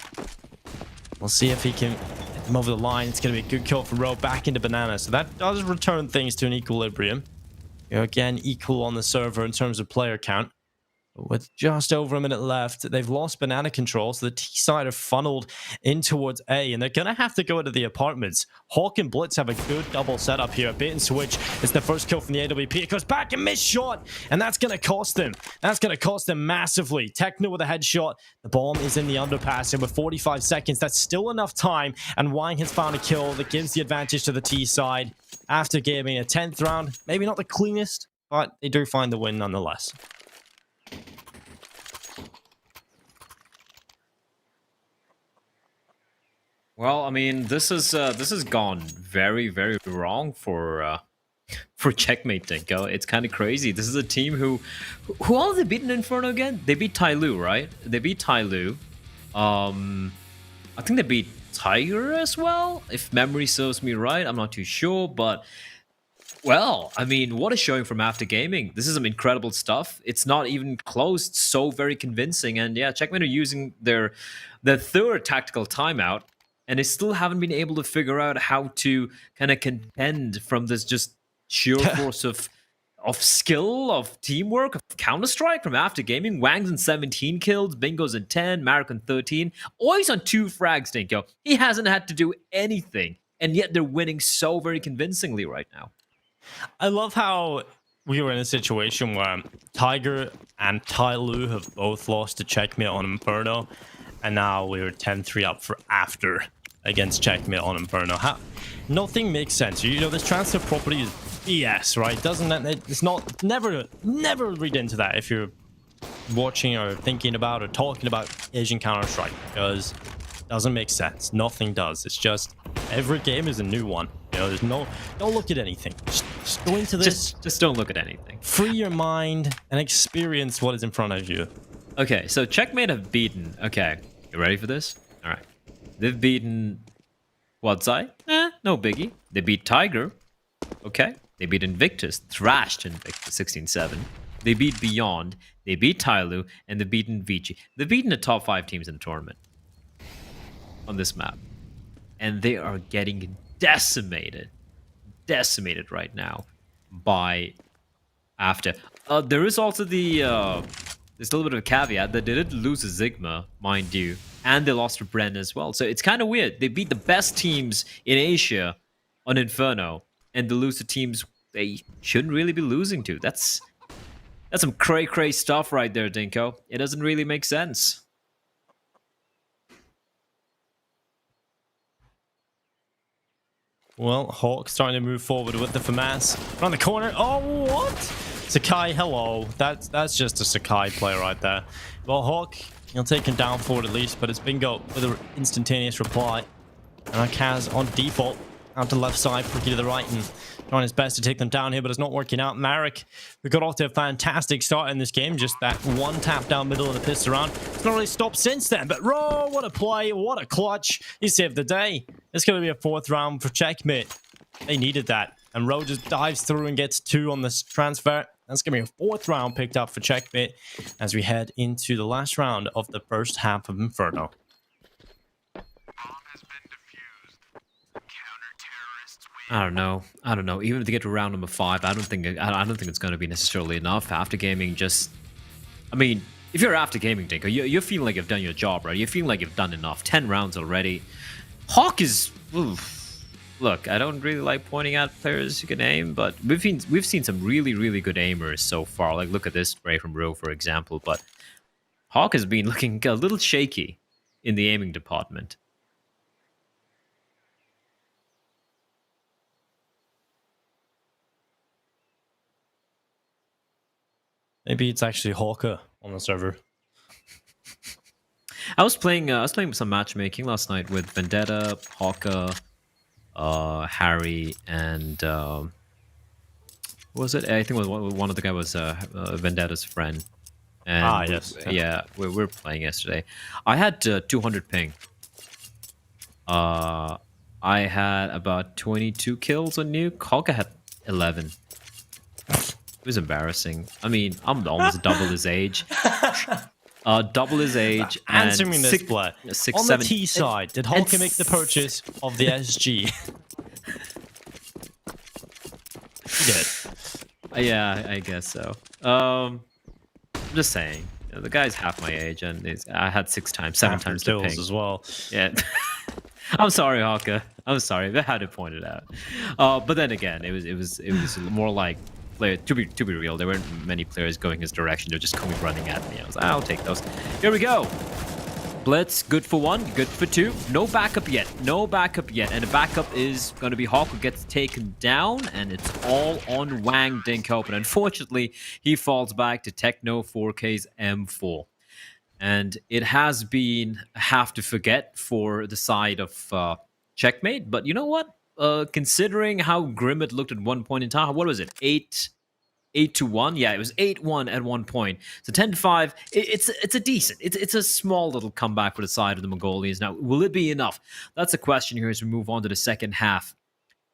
We'll see if he can get him over the line. It's going to be a good kill for Ro back into banana. So that does return things to an equilibrium. You're again equal on the server in terms of player count. With just over a minute left, they've lost banana control, so the T side are funneled in towards A, and they're going to have to go into the apartments. Hawk and Blitz have a good double setup here. Bait and switch is the first kill from the AWP. It goes back and missed shot, and that's going to cost them. That's going to cost them massively. Techno with a headshot. The bomb is in the underpass, and with 45 seconds, that's still enough time, and Wang has found a kill that gives the advantage to the T side. After Gaming, a 10th round, maybe not the cleanest, but they do find the win nonetheless. Well, I mean, this has gone very, very wrong for Checkmate Dinko. It's kind of crazy. This is a team who all they beat in Inferno again? They beat Tyloo, right? They beat Tyloo. I think they beat Tiger as well, if memory serves me right. I'm not too sure, but well, I mean, what a showing from After Gaming. This is some incredible stuff. It's not even close. It's so very convincing. And yeah, Checkmate are using their third tactical timeout, and they still haven't been able to figure out how to kind of contend from this just sheer force of skill, of teamwork, of Counter-Strike from After Gaming. Wang's in 17 kills, Bingo's in 10, Marek on 13. Oi's on 2 frags, Dinko. He hasn't had to do anything, and yet they're winning so very convincingly right now. I love how we were in a situation where Tiger and Tyloo have both lost to Checkmate on Inferno, and now we're 10-3 up for After against Checkmate on Inferno. Nothing makes sense. You know, this transfer property is BS, right? It's not, never read into that if you're watching or thinking about or talking about Asian Counter-Strike, because it doesn't make sense. Nothing does. It's just every game is a new one. You know, don't look at anything. Just go into this. Just don't look at anything. Free your mind and experience what is in front of you. Okay, so Checkmate have beaten. Okay, you ready for this? All right. They've beaten Quadzai. No biggie. They beat Tiger. Okay. They beat Invictus. Thrashed Invictus 16-7. They beat Beyond. They beat Tyloo. And they've beaten Vici. They've beaten the top 5 teams in the tournament on this map. And they are getting decimated right now by After. There is also there's a little bit of a caveat that they did lose a Sigma, mind you, and they lost to Bren as well. So it's kind of weird. They beat the best teams in Asia on Inferno, and they lose to teams they shouldn't really be losing to. That's some cray stuff right there, Dinko. It doesn't really make sense. Well, Hawk starting to move forward with the FAMAS. Around the corner. Oh, what? Sakai, hello. That's just a Sakai play right there. Well, Hawk, he'll take him down forward at least, but it's Bingo with an instantaneous reply. And our Kaz on default. Out to the left side, Pricky to the right, and trying his best to take them down here, but it's not working out. Marek, we got off to a fantastic start in this game. Just that one tap down middle of the pissed around. It's not really stopped since then, but Ro, what a play, what a clutch. He saved the day. It's going to be a 4th round for Checkmate. They needed that. And Ro just dives through and gets 2 on this transfer. That's going to be a 4th round picked up for Checkmate as we head into the last round of the first half of Inferno. I don't know. Even if they get to round number 5, I don't think it's going to be necessarily enough. After gaming, I mean, if you're after gaming, Dinko, you're feeling like you've done your job, right? You're feeling like you've done enough. 10 rounds already. Hawk is. Oof. Look, I don't really like pointing out players who can aim, but we've seen some really, really good aimers so far. Like, look at this spray from Ro, for example. But Hawk has been looking a little shaky in the aiming department. Maybe it's actually Hawker on the server. I was playing some matchmaking last night with Vendetta, Hawker, Harry, and what was it? I think it was one of the guys was Vendetta's friend. And yes. Yeah, we were playing yesterday. I had 200 ping. I had about 22 kills on Nuke. Hawker had 11. It was embarrassing. I mean, I'm almost double his age. Double his age. Answering and this play. On the T side, did Hawker make the purchase of the SG? He did. Yeah, I guess so. I'm just saying. The guy's half my age, and I had 7 times the ping as well. Yeah. I'm sorry, Hawker. I'm sorry. I had to point it out. But then again, it was more like to be real. There weren't many players going his direction. They're just coming running at me. I was like, I'll take those. Here we go. Blitz, good for 1, good for 2. No backup yet. And the backup is going to be Hawk, who gets taken down, and it's all on Wang Dinko. But unfortunately, he falls back to Techno 4K's M4. And it has been a have to forget for the side of Checkmate. But you know what? Considering how grim it looked at one point in time, what was it? 8-1. Yeah, it was 8-1 at one point. So 10-5. It's a decent. It's a small little comeback for the side of the Mongolians. Now, will it be enough? That's a question here as we move on to the second half.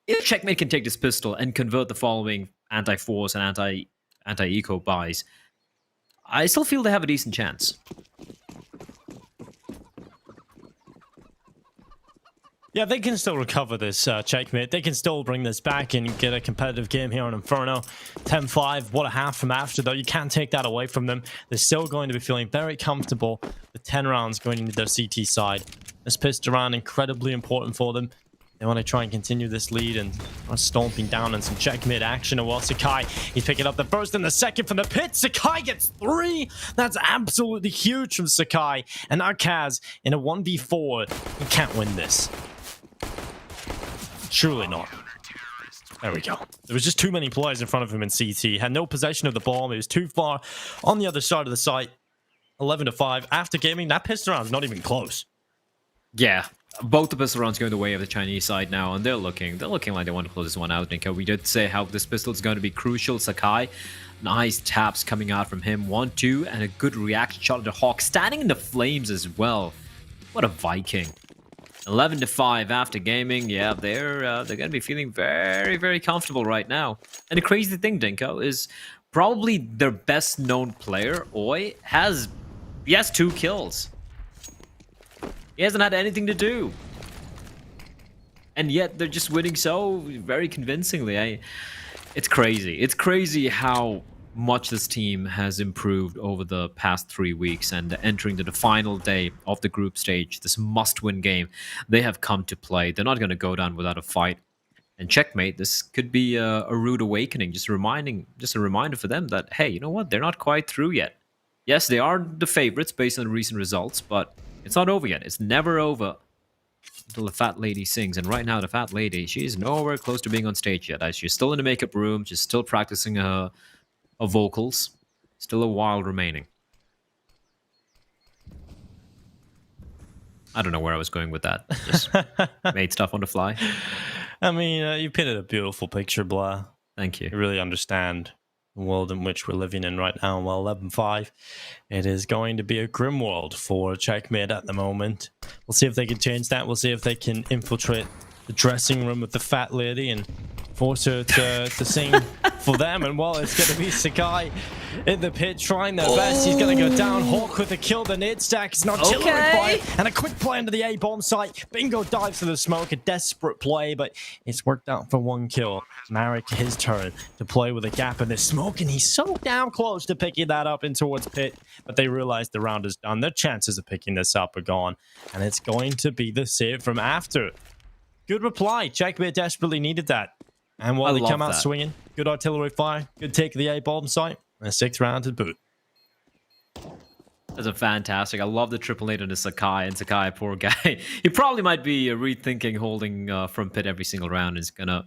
If Checkmate can take this pistol and convert the following anti-force and anti-eco buys, I still feel they have a decent chance. Yeah, they can still recover this Checkmate. They can still bring this back and get a competitive game here on Inferno. 10-5, what a half from after, though. You can't take that away from them. They're still going to be feeling very comfortable with 10 rounds going into their CT side. This pissed around, incredibly important for them. They want to try and continue this lead and are stomping down on some Checkmate action. And while Sakai, he's picking up the first and the second from the pit. Sakai gets 3. That's absolutely huge from Sakai. And now Kaz in a 1v4. He can't win this. Surely not. There we go. There was just too many players in front of him in CT. Had no possession of the bomb. It was too far on the other side of the site. 11-5. After gaming, that pistol round is not even close. Yeah, both the pistol rounds going the way of the Chinese side now, and they're looking like they want to close this one out, Nico. We did say how this pistol is going to be crucial. Sakai, nice taps coming out from him. 1-2, and a good reaction shot to Hawk, standing in the flames as well. What a Viking. 11-5 after gaming. Yeah, they're going to be feeling very, very comfortable right now. And the crazy thing, Dinko, is probably their best known player, Oi, has 2 kills. He hasn't had anything to do. And yet they're just winning so very convincingly. It's crazy. It's crazy how much this team has improved over the past 3 weeks, and entering the final day of the group stage, this must-win game, they have come to play. They're not going to go down without a fight. And Checkmate, this could be a rude awakening, just a reminder for them that, hey, you know what? They're not quite through yet. Yes, they are the favorites based on the recent results, but it's not over yet. It's never over until the fat lady sings. And right now, the fat lady, she's nowhere close to being on stage yet. She's still in the makeup room. She's still practicing her vocals. Still a while remaining. I don't know where I was going with that. Just made stuff on the fly. I mean, you painted a beautiful picture, Blair. Thank you. You really understand the world in which we're living in right now. Well, 11-5, it is going to be a grim world for Checkmate at the moment. We'll see if they can change that. We'll see if they can infiltrate the dressing room with the fat lady and force her to sing for them. And well, it's going to be Sakai in the pit trying their best. He's going to go down. Hawk with a kill. The nade stack is not chilling by it. And a quick play into the A-bomb site. Bingo dives to the smoke. A desperate play, but it's worked out for one kill. Marek, his turn to play with a gap in the smoke, and he's so damn close to picking that up in towards pit. But they realize the round is done. Their chances of picking this up are gone. And it's going to be the save from after. Good reply. Checkmate desperately needed that. And while they come out swinging, good artillery fire, good take of the A-bomb site, and a 6th round to boot. That's a fantastic. I love the triple nade on the Sakai. And Sakai, poor guy, he probably might be rethinking holding from pit every single round. Is gonna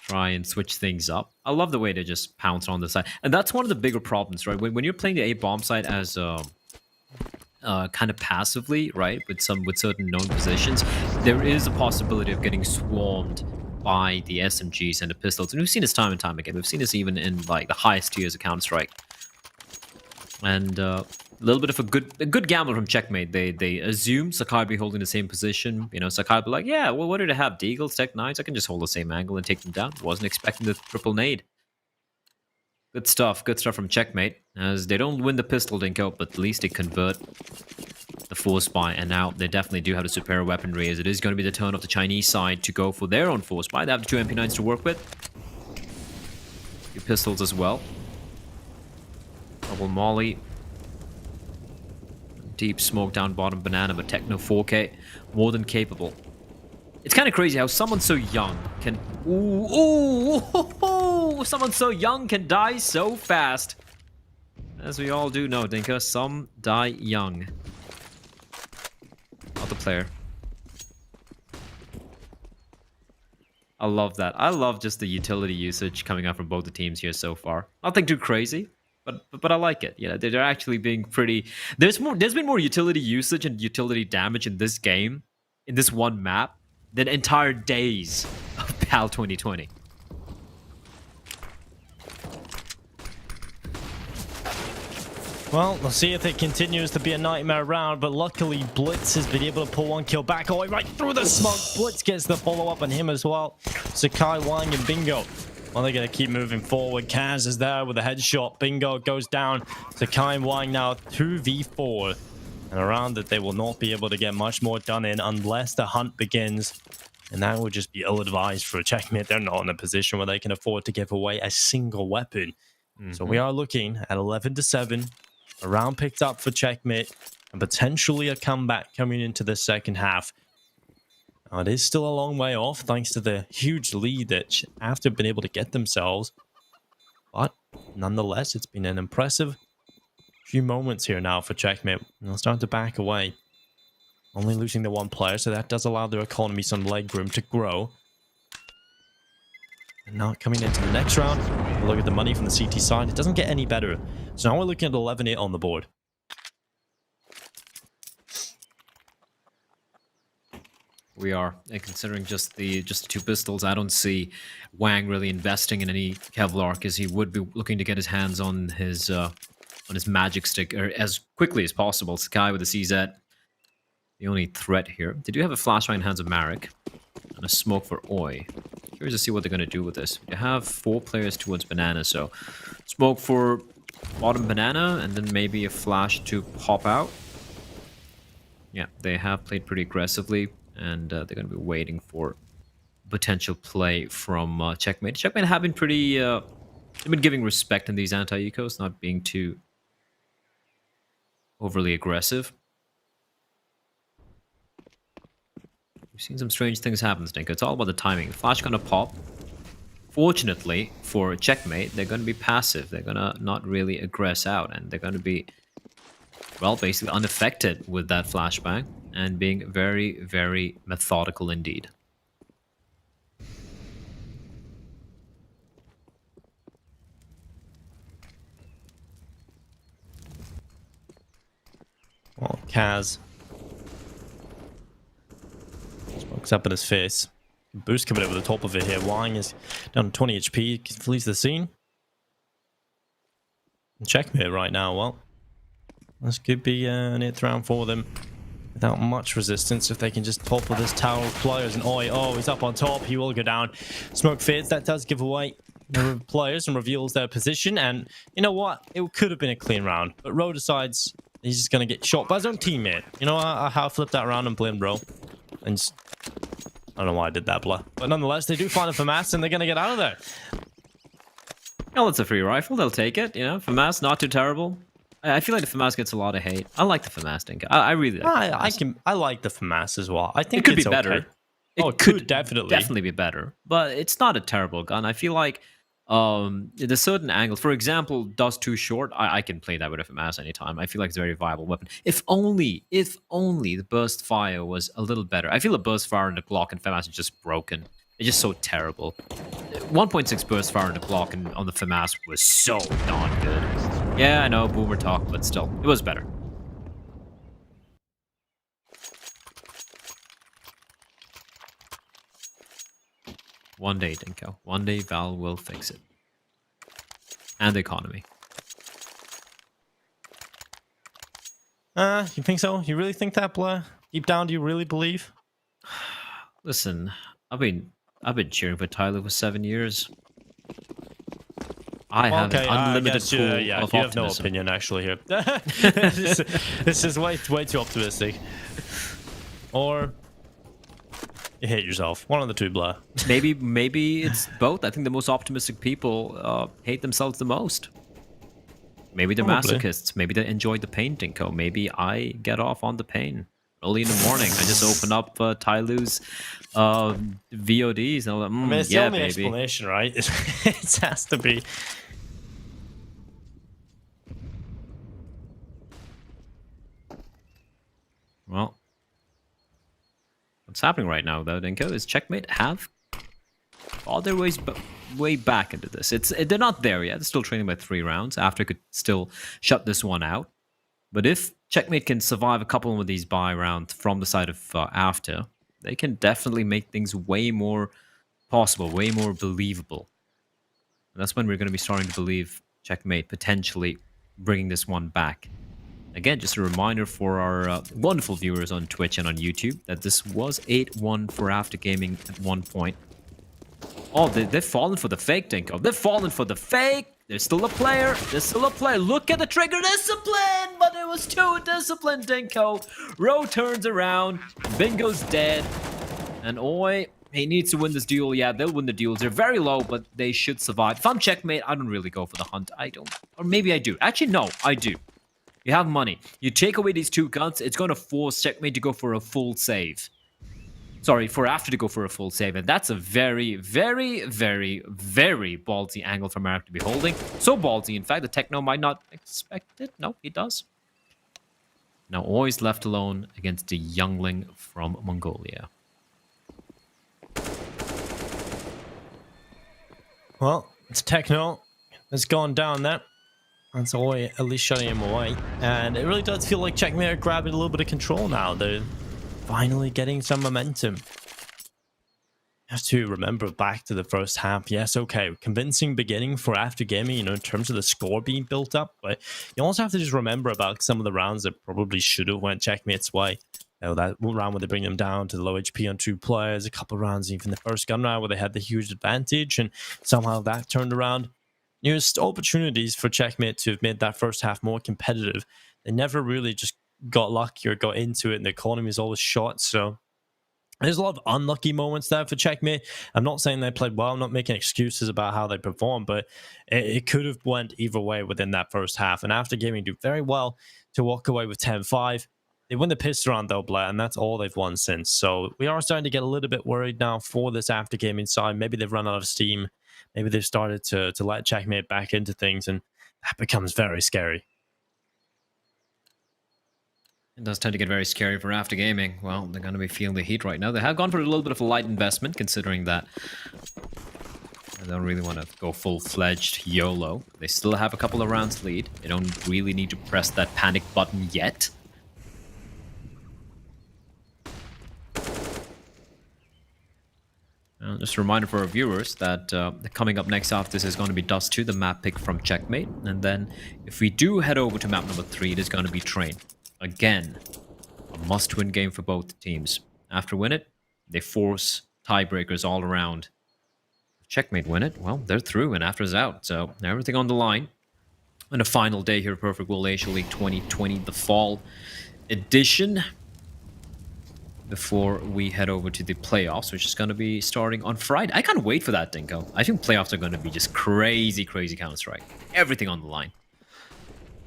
try and switch things up. I love the way they just pounce on the side, and that's one of the bigger problems, right? When you're playing the A-bomb site as kind of passively, right, with certain known positions, there is a possibility of getting swarmed by the SMGs and the pistols. And we've seen this time and time again. We've seen this even in like the highest tiers of Counter-Strike. And a little bit of a good gamble from Checkmate. They assume Sakai will be holding the same position. You know, Sakai will be like, yeah, well, what did I have? Deagles, Tech 9s? I can just hold the same angle and take them down. Wasn't expecting the triple nade. Good stuff from Checkmate. As they don't win the pistol dinko, but at least they convert the force buy, and now they definitely do have the superior weaponry, as it is going to be the turn of the Chinese side to go for their own force buy. They have the 2 MP9s to work with. 2 pistols as well. Double molly. Deep smoke down bottom banana, but Techno 4K, more than capable. It's kind of crazy how someone so young can... someone so young can die so fast. As we all do know, Dinka, some die young. Not the player. I love that. I love just the utility usage coming out from both the teams here so far. Nothing too crazy, but I like it. You know, they're actually being pretty... There's been more utility usage and utility damage in this game, in this one map, than entire days of PAL 2020. Well, we'll see if it continues to be a nightmare round, but luckily Blitz has been able to pull one kill back away right through the smoke. Blitz gets the follow-up on him as well. Sakai, Wang, and Bingo. Well, they're going to keep moving forward. Kaz is there with a headshot. Bingo goes down. Sakai and Wang now 2v4. And around that, they will not be able to get much more done in unless the hunt begins. And that would just be ill-advised for a Checkmate. They're not in a position where they can afford to give away a single weapon. So we are looking at 11-7. A round picked up for Checkmate, and potentially a comeback coming into the second half. Now, it is still a long way off, thanks to the huge lead that after been able to get themselves. But nonetheless, it's been an impressive few moments here now for Checkmate. And they'll start to back away. Only losing the one player, so that does allow their economy some leg room to grow. And now coming into the next round, look at the money from the CT side. It doesn't get any better. So now we're looking at 11-8 on the board. We are, and considering just the 2 pistols, I don't see Wang really investing in any Kevlar, because he would be looking to get his hands on his magic stick as quickly as possible. Sakai with the CZ, the only threat here. They do have a flashbang in hands of Marek and a smoke for Oi. Curious to see what they're going to do with this. They have 4 players towards banana, so smoke for bottom banana, and then maybe a flash to pop out. Yeah, they have played pretty aggressively, and they're going to be waiting for potential play from Checkmate. Checkmate have been pretty... they've been giving respect in these anti-ecos, not being too overly aggressive. We've seen some strange things happen, Stinker. It's all about the timing. Flash gonna pop. Fortunately for Checkmate, they're gonna be passive. They're gonna not really aggress out, and they're gonna be, well, basically unaffected with that flashbang. and being very, very methodical indeed. Well, Kaz smokes up in his face. Boost coming over the top of it here. Wang is down to 20 HP, flees the scene. Checkmate right now. Well, this could be an it round for them without much resistance if they can just topple this tower of players. And oh, he's up on top. He will go down. Smoke fades. That does give away the players and reveals their position. And you know what? It could have been a clean round, but Ro decides he's just going to get shot by his own teammate. You know, I flipped that around and blamed Ro. And just, I don't know why I did that, blah. But nonetheless, they do find a FAMAS and they're going to get out of there. Oh, it's a free rifle. They'll take it. You know, FAMAS, not too terrible. I feel like the FAMAS gets a lot of hate. I like the FAMAS, Dinka. I really like I like the FAMAS as well. I think it could it's be better. Okay. It could definitely be better, but it's not a terrible gun. I feel like there's certain angles. For example, Dust Too Short. I can play that with a FAMAS anytime. I feel like it's a very viable weapon. If only the burst fire was a little better. I feel the burst fire in the Glock and FAMAS is just broken. It's just so terrible. 1.6 burst fire in the Glock and on the FAMAS was so not good. Yeah, I know, boomer talk, but still, it was better. One day, Dinko. One day, Val will fix it. And the economy. You think so? You really think that, Blair? Deep down, do you really believe? Listen, I've been cheering for Tyler for 7 years. I have an unlimited pool of you optimism. have no opinion actually here. this is way too optimistic. Or you hate yourself. One of the two, blah. Maybe it's both. I think the most optimistic people hate themselves the most. Maybe they're masochists. Maybe they enjoy the pain, Dinko. Maybe I get off on the pain. Early in the morning, I just open up Tyloo's VODs and I'm like, I mean, it's yeah, the only baby. explanation, right? It has to be. Well, what's happening right now, though, Dinko, is Checkmate have all their way back into this. They're not there yet. They're still training by 3 rounds. After could still shut this one out. But if Checkmate can survive a couple of these buy rounds from the side of After, they can definitely make things way more possible, way more believable. And that's when we're going to be starting to believe Checkmate potentially bringing this one back. Again, just a reminder for our wonderful viewers on Twitch and on YouTube that this was 8-1 for After Gaming at one point. Oh, they've fallen for the fake, Dinko. They've fallen for the fake. There's still a player. There's still a player. Look at the trigger discipline, but it was too disciplined, Dinko. Ro turns around. Bingo's dead. And Oi, he needs to win this duel. Yeah, they'll win the duels. They're very low, but they should survive. If I'm Checkmate, I don't really go for the hunt. I don't. Or maybe I do. Actually, no, I do. You have money. You take away these 2 guns, it's going to force Checkmate to go for a full save. Sorry, for After to go for a full save. And that's a very, very, very, very ballsy angle for Marek to be holding. So ballsy, in fact, the Techno might not expect it. No, he does. Now, always left alone against the youngling from Mongolia. Well, it's Techno. It's gone down there. That's Oi at least shutting him away. And it really does feel like Checkmate are grabbing a little bit of control now. They're finally getting some momentum. You have to remember back to the first half. Yes, okay, convincing beginning for After Gaming, you know, in terms of the score being built up. But you also have to just remember about some of the rounds that probably should have went Checkmate's way. You know, that round where they bring them down to the low HP on 2 players. A couple of rounds, even the first gun round where they had the huge advantage. And somehow that turned around. You know, just opportunities for Checkmate to have made that first half more competitive. They never really just got lucky or got into it, and the economy is always shot. So there's a lot of unlucky moments there for Checkmate. I'm not saying they played well. I'm not making excuses about how they performed, but it could have went either way within that first half. And After Gaming do very well to walk away with 10-5. They win the pistol round though, Blair, and that's all they've won since. So we are starting to get a little bit worried now for this After Gaming side. Maybe they've run out of steam. Maybe they've started to let Checkmate back into things, and that becomes very scary. It does tend to get very scary for after gaming. Well, they're going to be feeling the heat right now. They have gone for a little bit of a light investment, considering that they don't really want to go full-fledged YOLO. They still have a couple of rounds lead. They don't really need to press that panic button yet. Just a reminder for our viewers that coming up next after this is going to be Dust 2, the map pick from Checkmate. And then if we do head over to map number 3, it is going to be Train. Again, a must-win game for both teams. After win it, they force tiebreakers all around. If Checkmate win it, well, they're through and after's out. So everything on the line. And a final day here, Perfect World Asia League 2020, the fall edition. Before we head over to the playoffs, which is going to be starting on Friday. I can't wait for that, Dinko. I think playoffs are going to be just crazy, crazy Counter-Strike. Everything on the line.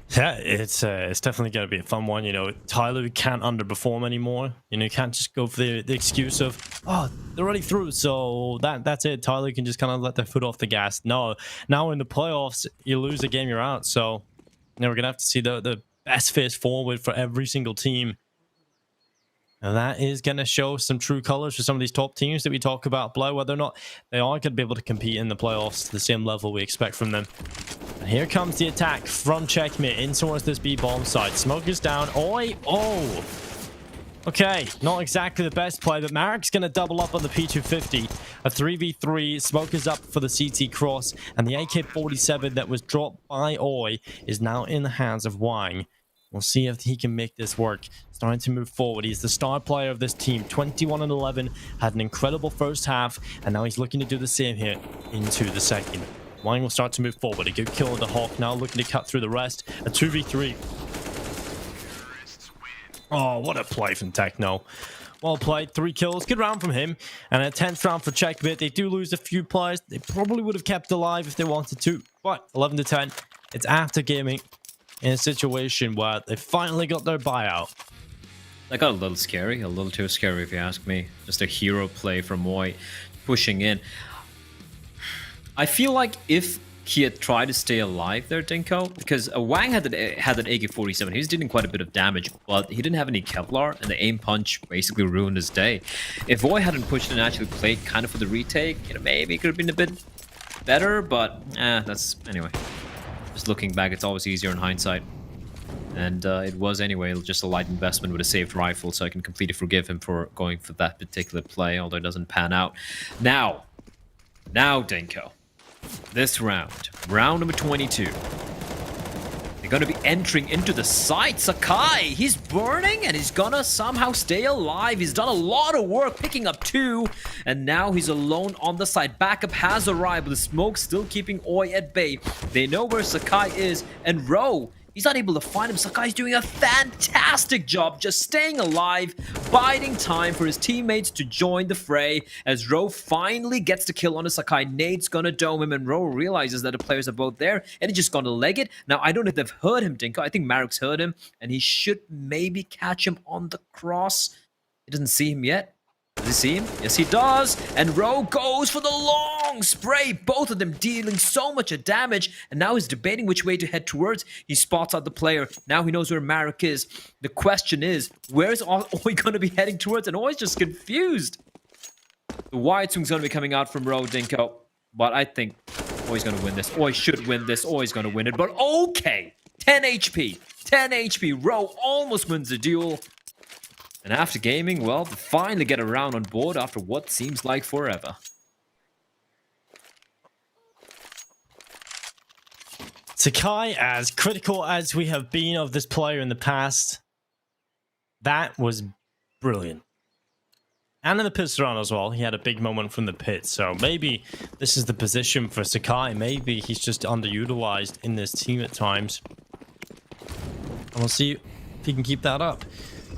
Yeah, it's definitely going to be a fun one. You know, Tyler can't underperform anymore. You know, you can't just go for the excuse of, oh, they're already through, so that's it. Tyler can just kind of let their foot off the gas. No, now in the playoffs, you lose a game, you're out. So, you know, we're going to have to see the best face forward for every single team. And that is going to show some true colors for some of these top teams that we talk about below, whether or not they are going to be able to compete in the playoffs to the same level we expect from them. And here comes the attack from Checkmate in towards this B-bomb side. Smoke is down. Oi! Oh! Okay, not exactly the best play, but Marek's going to double up on the P250. A 3v3. Smoke is up for the CT cross, and the AK-47 that was dropped by Oi is now in the hands of Wang. We'll see if he can make this work. Starting to move forward. He's the star player of this team. 21-11. Had an incredible first half. And now he's looking to do the same here into the second. Wang will start to move forward. A good kill on the Hawk. Now looking to cut through the rest. A 2v3. Oh, what a play from Techno. Well played. 3 kills. Good round from him. And a 10th round for Checkmate. They do lose a few players. They probably would have kept alive if they wanted to. But 11-10. It's after gaming. In a situation where they finally got their buyout. That got a little scary, a little too scary if you ask me. Just a hero play from Moy pushing in. I feel like if he had tried to stay alive there, Dinko, because Wang had that AK-47. He was dealing quite a bit of damage, but he didn't have any Kevlar, and the aim punch basically ruined his day. If Voy hadn't pushed and actually played kind of for the retake, you know, maybe it could have been a bit better, but that's anyway. Just looking back, it's always easier in hindsight. And it was anyway just a light investment with a saved rifle, so I can completely forgive him for going for that particular play, although it doesn't pan out. Now, Dinko, this round number 22. They're going to be entering into the site. Sakai, he's burning and he's gonna somehow stay alive. He's done a lot of work picking up 2, and now he's alone on the site. Backup has arrived, but the smoke still keeping Oi at bay. They know where Sakai is, and Ro, he's not able to find him. Sakai's doing a fantastic job just staying alive, biding time for his teammates to join the fray. As Ro finally gets the kill on the Sakai, Nade's gonna dome him, and Ro realizes that the players are both there, and he's just gonna leg it. Now, I don't know if they've heard him, Dinko. I think Marek's heard him, and he should maybe catch him on the cross. He doesn't see him yet. Does he see him? Yes, he does. And Ro goes for the long spray. Both of them dealing so much damage. And now he's debating which way to head towards. He spots out the player. Now he knows where Marek is. The question is, where's Oi going to be heading towards? And Oi's just confused. The wide swing's going to be coming out from Ro, Dinko. But I think Oi's going to win this. Oi should win this. Oi's going to win it. But okay. 10 HP. 10 HP. Ro almost wins the duel. And after gaming, well, they finally get a round on board after what seems like forever. Sakai, as critical as we have been of this player in the past, that was brilliant. And in the pits round as well, he had a big moment from the pit. So maybe this is the position for Sakai. Maybe he's just underutilized in this team at times. And we'll see if he can keep that up.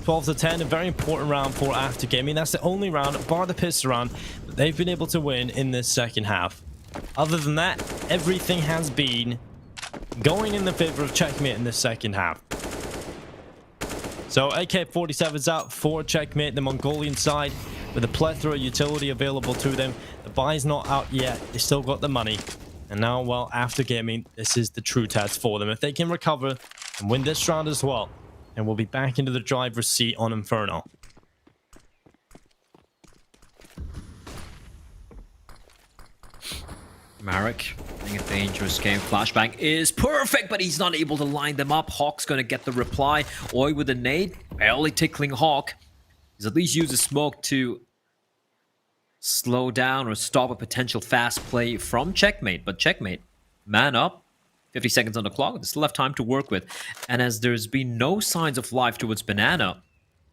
12-10, a very important round for after gaming. That's the only round, bar the pits round, that they've been able to win in this second half. Other than that, everything has been going in the favor of Checkmate in this second half. So AK-47's out for Checkmate, the Mongolian side, with a plethora of utility available to them. The buy's not out yet. They still got the money. And now, well, after gaming, this is the true test for them. If they can recover and win this round as well, and we'll be back into the driver's seat on Inferno. Marek playing a dangerous game. Flashbang is perfect, but he's not able to line them up. Hawk's going to get the reply. Oi with a nade, barely tickling Hawk. He's at least used the smoke to slow down or stop a potential fast play from Checkmate. But Checkmate, man up. 50 seconds on the clock. They still have time to work with. And as there's been no signs of life towards Banana,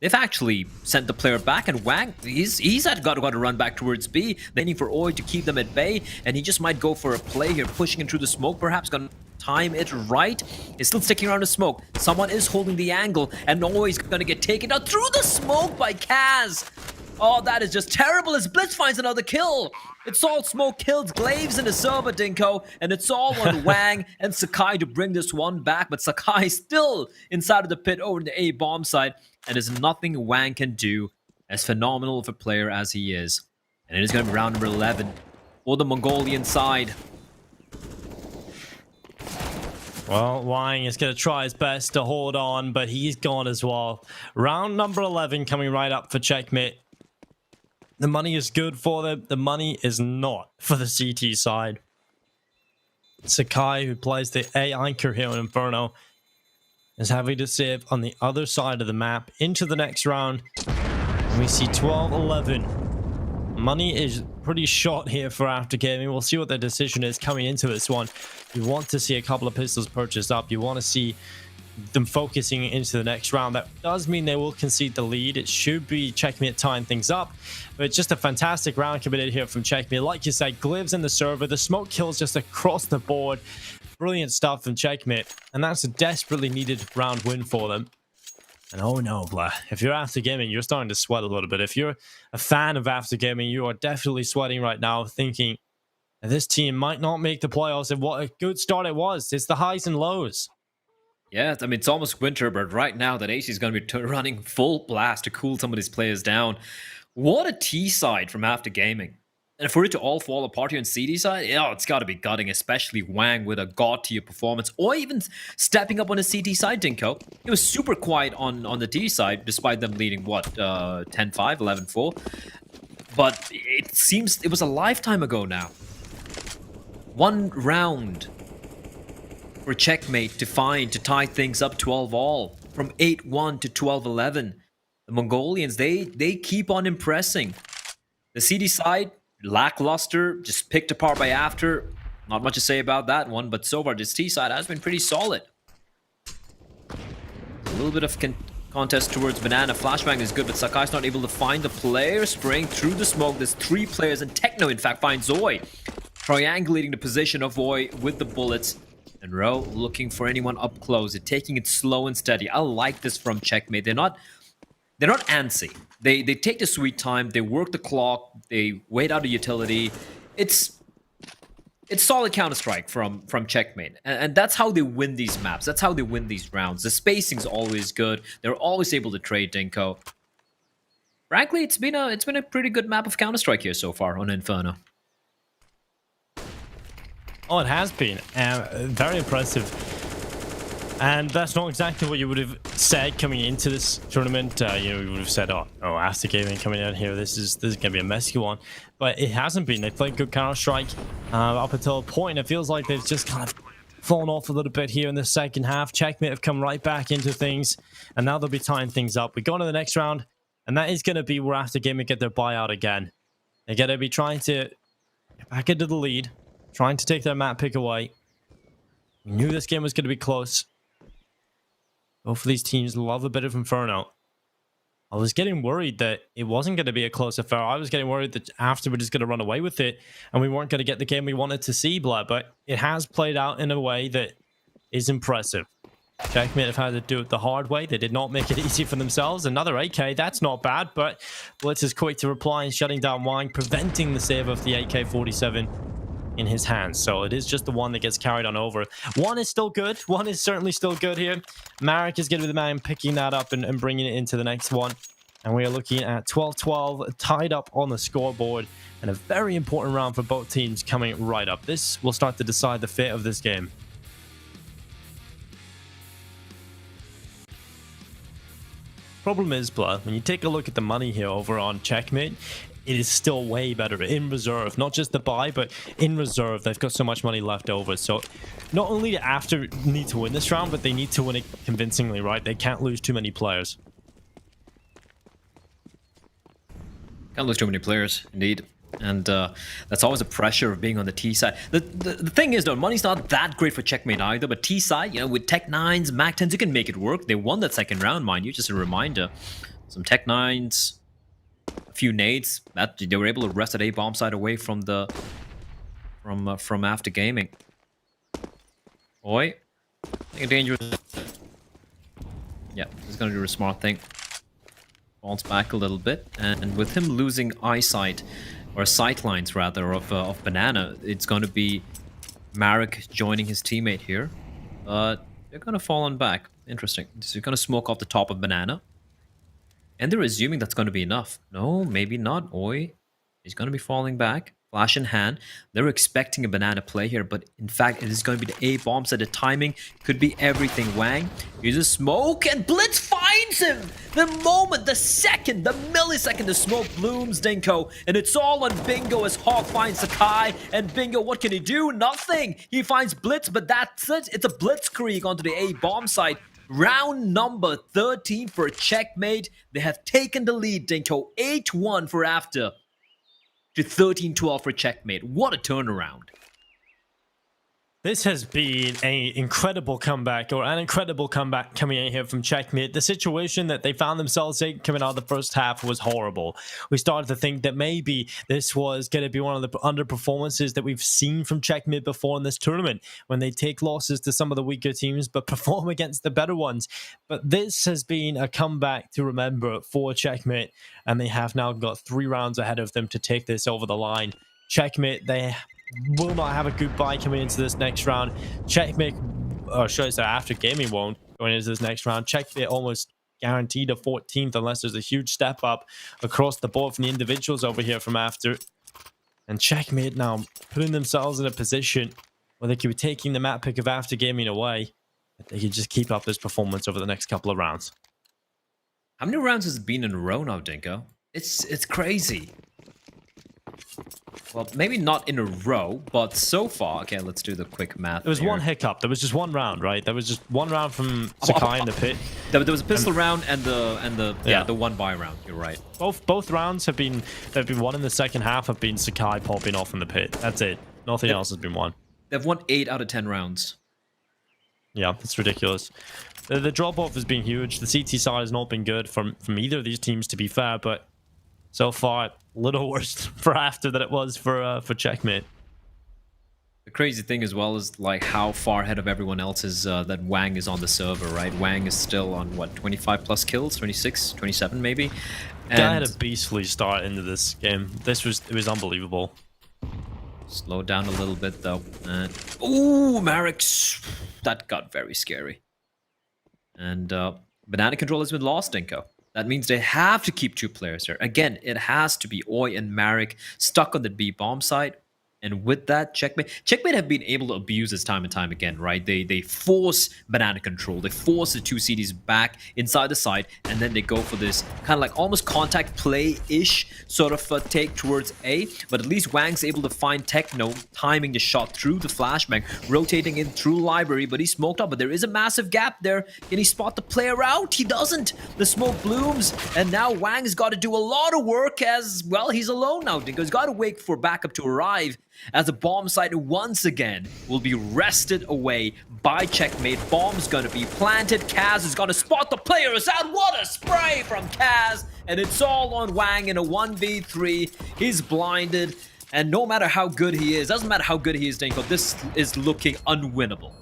they've actually sent the player back, and Wang, he's got to run back towards B, waiting for Oi to keep them at bay, and he just might go for a play here, pushing into the smoke, perhaps gonna time it right. He's still sticking around the smoke. Someone is holding the angle, and Oi's gonna get taken out through the smoke by Kaz. Oh, that is just terrible as Blitz finds another kill. It's all smoke kills, Glaives and a server, Dinko, and it's all on Wang and Sakai to bring this one back, but Sakai still inside of the pit over the A bomb side, and there's nothing Wang can do, as phenomenal of a player as he is. And it is going to be round number 11 for the Mongolian side. Well, Wang is going to try his best to hold on, but he's gone as well. Round number 11 coming right up for Checkmate. The money is good for them. The money is not for the CT side. Sakai, who plays the A anchor here in Inferno, is having to save on the other side of the map into the next round. And we see 12-11. Money is pretty short here for After Gaming. We'll see what their decision is coming into this one. You want to see a couple of pistols purchased up. You want to see them focusing into the next round. That does mean they will concede the lead. It should be Checkmate tying things up, but it's just a fantastic round committed here from Checkmate. Like you said, Glivs in the server, the smoke kills just across the board. Brilliant stuff from Checkmate, and that's a desperately needed round win for them. And oh no, blah, if you're After Gaming, you're starting to sweat a little bit. If you're a fan of After Gaming, you are definitely sweating right now, thinking that this team might not make the playoffs, and what a good start it was. It's the highs and lows. Yeah, I mean, it's almost winter, but right now that AC is going to be running full blast to cool some of these players down. What a T side from After Gaming. And for it to all fall apart here on CD side, yeah, it's got to be gutting, especially Wang with a god tier performance, or even stepping up on the CT side, Dinko. It was super quiet on the T side, despite them leading, what, 10-5, 11-4? But it seems it was a lifetime ago now. One round for Checkmate to tie things up 12-all, from 8-1 to 12-11. The Mongolians, they keep on impressing. The CD side, lackluster, just picked apart by After. Not much to say about that one, but so far this T side has been pretty solid. A little bit of contest towards Banana. Flashbang is good, but Sakai's not able to find the player. Spraying through the smoke, there's 3 players, and Techno in fact finds Oi. Triangulating the position of Oi with the bullets. And Ro looking for anyone up close. They're taking it slow and steady. I like this from Checkmate. They're not antsy. They take the sweet time. They work the clock. They wait out a utility. It's solid Counter-Strike from Checkmate. And that's how they win these maps. That's how they win these rounds. The spacing's always good. They're always able to trade, Dinko. Frankly, it's been a pretty good map of Counter-Strike here so far on Inferno. Oh, it has been. Very impressive. And that's not exactly what you would have said coming into this tournament. You would have said, oh, After Gaming coming out here, this is going to be a messy one. But it hasn't been. They played good Counter-Strike up until a point. It feels like they've just kind of fallen off a little bit here in the second half. Checkmate have come right back into things, and now they'll be tying things up. We go on to the next round, and that is going to be where After Gaming get their buyout again. They're going to be trying to get back into the lead, trying to take their map pick away. We knew this game was going to be close. Both of these teams love a bit of Inferno. I was getting worried that it wasn't going to be a close affair. I was getting worried that After were just going to run away with it and we weren't going to get the game we wanted to see, Blood. But it has played out in a way that is impressive. Checkmate have had to do it the hard way. They did not make it easy for themselves. Another AK, that's not bad, but Blitz is quick to reply and shutting down Wang, preventing the save of the AK-47 in his hands. So it is just the one that gets carried on over. One is still good. One is certainly still good here. Marek is going to be the man picking that up and bringing it into the next one. And we are looking at 12-12 tied up on the scoreboard, and a very important round for both teams coming right up. This will start to decide the fate of this game. problem is, Blood, when you take a look at the money here over on Checkmate, it is still way better in reserve. Not just the buy, but in reserve. They've got so much money left over. So not only do After need to win this round, but they need to win it convincingly, right? They can't lose too many players. Can't lose too many players, indeed. And that's always a pressure of being on the T side. The thing is, though, money's not that great for Checkmate either, but T side, you know, with Tech 9s, Mac 10s, you can make it work. They won that second round, mind you, just a reminder. Some Tech 9s, a few nades, that they were able to wrest that A bomb side away from the from After Gaming. Oi, I think a dangerous. Yeah, he's gonna do a smart thing. Falls back a little bit, and with him losing eyesight, or sightlines rather, of Banana, it's going to be Marek joining his teammate here. But they're going to fall on back. Interesting. So you're going to smoke off the top of Banana. And they're assuming that's going to be enough. No, maybe not. Oi. He's going to be falling back. Flash in hand. They're expecting a Banana play here, but in fact, it is going to be the A bomb set. The timing could be everything. Wang uses smoke, and Blitz finds him. The moment, the second, the millisecond, the smoke blooms, Dinko, and it's all on Bingo as Hawk finds Sakai. And Bingo, what can he do? Nothing. He finds Blitz, but that's it. It's a blitzkrieg onto the A bomb site. Round number 13 for Checkmate. They have taken the lead, Dinko. 8-1 for After. To 13-12 for Checkmate. What a turnaround. This has been an incredible comeback, or an incredible comeback coming in here from Checkmate. The situation that they found themselves in coming out of the first half was horrible. We started to think that maybe this was going to be one of the underperformances that we've seen from Checkmate before in this tournament, when they take losses to some of the weaker teams but perform against the better ones. But this has been a comeback to remember for Checkmate, and they have now got 3 rounds ahead of them to take this over the line. Checkmate, they will not have a goodbye coming into this next round. Checkmate, or should I say After Gaming won't going into this next round. Checkmate almost guaranteed a 14th unless there's a huge step up across the board from the individuals over here from After. And Checkmate now putting themselves in a position where they could be taking the map pick of After Gaming away. If they could just keep up this performance over the next couple of rounds. How many rounds has it been in a row now, Dinko? It's crazy. Well, maybe not in a row, but so far... Okay, let's do the quick math. There was here. one hiccup. There was just one round, right? There was just one round from Sakai in the pit. There was a pistol round and the one buy round. You're right. Both rounds have been won in the second half. Have been Sakai popping off in the pit. That's it. Nothing else has been won. They've won 8 out of 10 rounds. Yeah, that's ridiculous. The drop off has been huge. The CT side has not been good from either of these teams, to be fair, but so far a little worse for After than it was for Checkmate. The crazy thing as well is like how far ahead of everyone else is that Wang is on the server, right? Wang is still on what, 25 plus kills, 26, 27 maybe. And Guy had a beastly start into this game. It was unbelievable. Slow down a little bit though. Ooh, Marek's, that got very scary. And banana control has been lost, Dinko. That means they have to keep 2 players here. Again, it has to be Oi and Marek stuck on the B bomb site. And with that, Checkmate have been able to abuse this time and time again, right? They force banana control. They force the 2 CDs back inside the site, and then they go for this kind of like almost contact play-ish sort of take towards A. But at least Wang's able to find Techno, timing the shot through the flashbang, rotating in through library, but he's smoked up. But there is a massive gap there. Can he spot the player out? He doesn't. The smoke blooms, and now Wang's got to do a lot of work as, well, he's alone now. He's got to wait for backup to arrive, as the bomb site once again will be wrested away by Checkmate. Bomb's gonna be planted. Kaz is gonna spot the players out. What a spray from Kaz! And it's all on Wang in a 1v3. He's blinded, and no matter how good he is, doesn't matter how good he is, Dinko, this is looking unwinnable.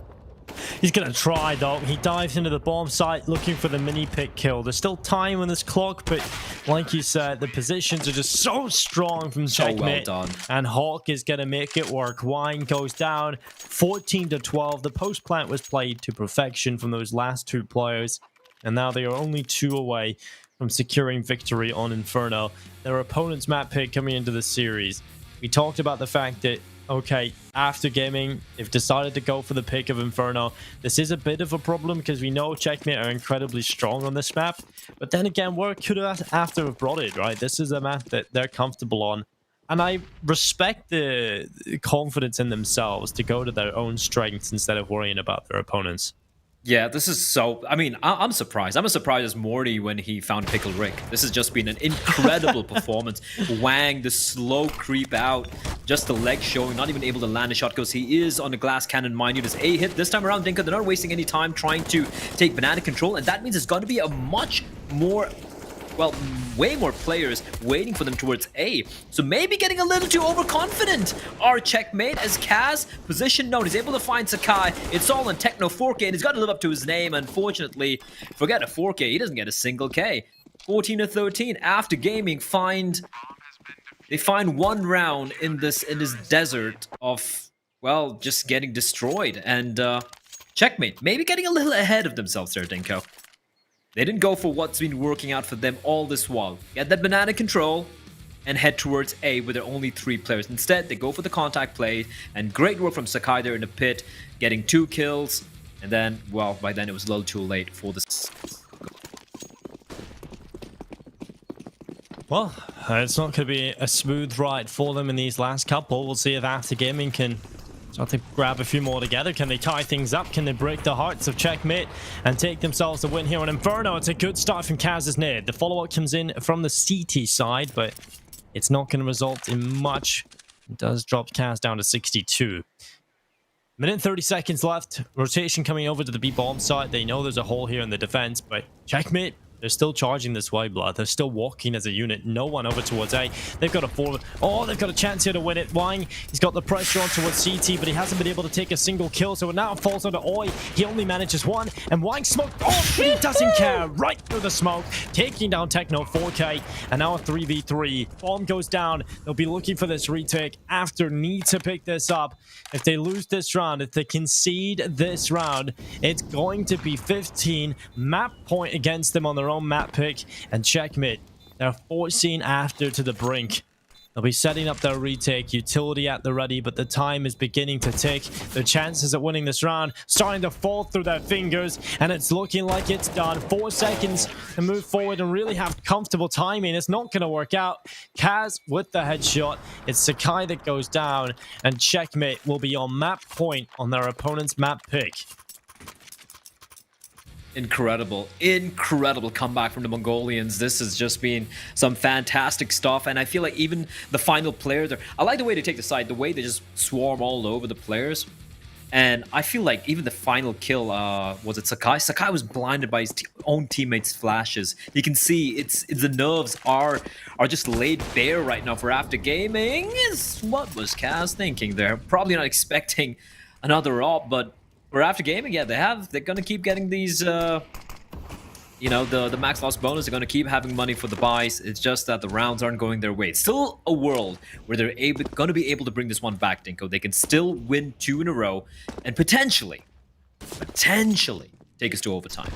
He's going to try, though. He dives into the bomb site looking for the mini pick kill. There's still time on this clock, but like you said, the positions are just so strong from Checkmate. Well done. And Hawk is going to make it work. Wine goes down 14-12. The post plant was played to perfection from those last 2 players. And now they are only 2 away from securing victory on Inferno. Their opponent's map pick coming into the series. We talked about the fact that Okay, after gaming, they've decided to go for the pick of Inferno. This is a bit of a problem because we know Checkmate are incredibly strong on this map. But then again, where could after have brought it, right? This is a map that they're comfortable on. And I respect the confidence in themselves to go to their own strengths instead of worrying about their opponents. Yeah, this is so. I mean, I'm surprised. I'm as surprised as Morty when he found Pickle Rick. This has just been an incredible performance. Wang, the slow creep out, just the leg showing, not even able to land a shot because he is on the glass cannon. Mind you, this A hit this time around. Dinka, they're not wasting any time trying to take banana control, and that means it's going to be a much more. Well, way more players waiting for them towards A. So maybe getting a little too overconfident. Our Checkmate as Kaz, position known, he's able to find Sakai. It's all in Techno 4K, and he's got to live up to his name. Unfortunately, forget a 4K, he doesn't get a single K. 14 to 13 after gaming they find one round in this desert of, well, just getting destroyed. And Checkmate maybe getting a little ahead of themselves there, Dinko. They didn't go for what's been working out for them all this while. Get that banana control and head towards A with their only 3 players. Instead, they go for the contact play, and great work from Sakai there in the pit, getting 2 kills. And then, well, by then it was a little too late for this. Well, it's not going to be a smooth ride for them in these last couple. We'll see if After Gaming can start to grab a few more together. Can they tie things up? Can they break the hearts of Checkmate and take themselves a win here on Inferno? It's a good start from Kaz's nade. The follow-up comes in from the CT side, but it's not going to result in much. It does drop Kaz down to 62. Minute and 30 seconds left. Rotation coming over to the B-bomb side. They know there's a hole here in the defense, but Checkmate, they're still charging this way, Blood. They're still walking as a unit. No one over towards A. They've got a forward. Oh, they've got a chance here to win it. Wang, he's got the pressure on towards CT, but he hasn't been able to take a single kill, so it now falls onto Oi. He only manages one, and Wang smoked. Oh, but he doesn't care. Right through the smoke, taking down Techno 4K, and now a 3v3. Bomb goes down. They'll be looking for this retake. After need to pick this up. If they lose this round, if they concede this round, it's going to be 15 map point against them on their own map pick, and Checkmate, they're forcing After to the brink. They'll be setting up their retake, utility at the ready, but the time is beginning to tick. Their chances of winning this round starting to fall through their fingers, and it's looking like it's done. 4 seconds to move forward and really have comfortable timing. It's not going to work out. Kaz with the headshot. It's Sakai that goes down, and Checkmate will be on map point on their opponent's map pick. Incredible comeback from the Mongolians. This has just been some fantastic stuff, and I feel like even the final player there, I like the way they take the side, the way they just swarm all over the players. And I feel like even the final kill, was it Sakai? Sakai was blinded by his own teammates' flashes. You can see it's the nerves are just laid bare right now for After Gaming. What was Kaz thinking there? Probably not expecting another op, but for After Gaming, yeah, they're gonna keep getting these you know, the max loss bonus. They're gonna keep having money for the buys. It's just that the rounds aren't going their way. It's still a world where they're gonna be able to bring this one back, Dinko. They can still win 2 in a row and potentially take us to overtime.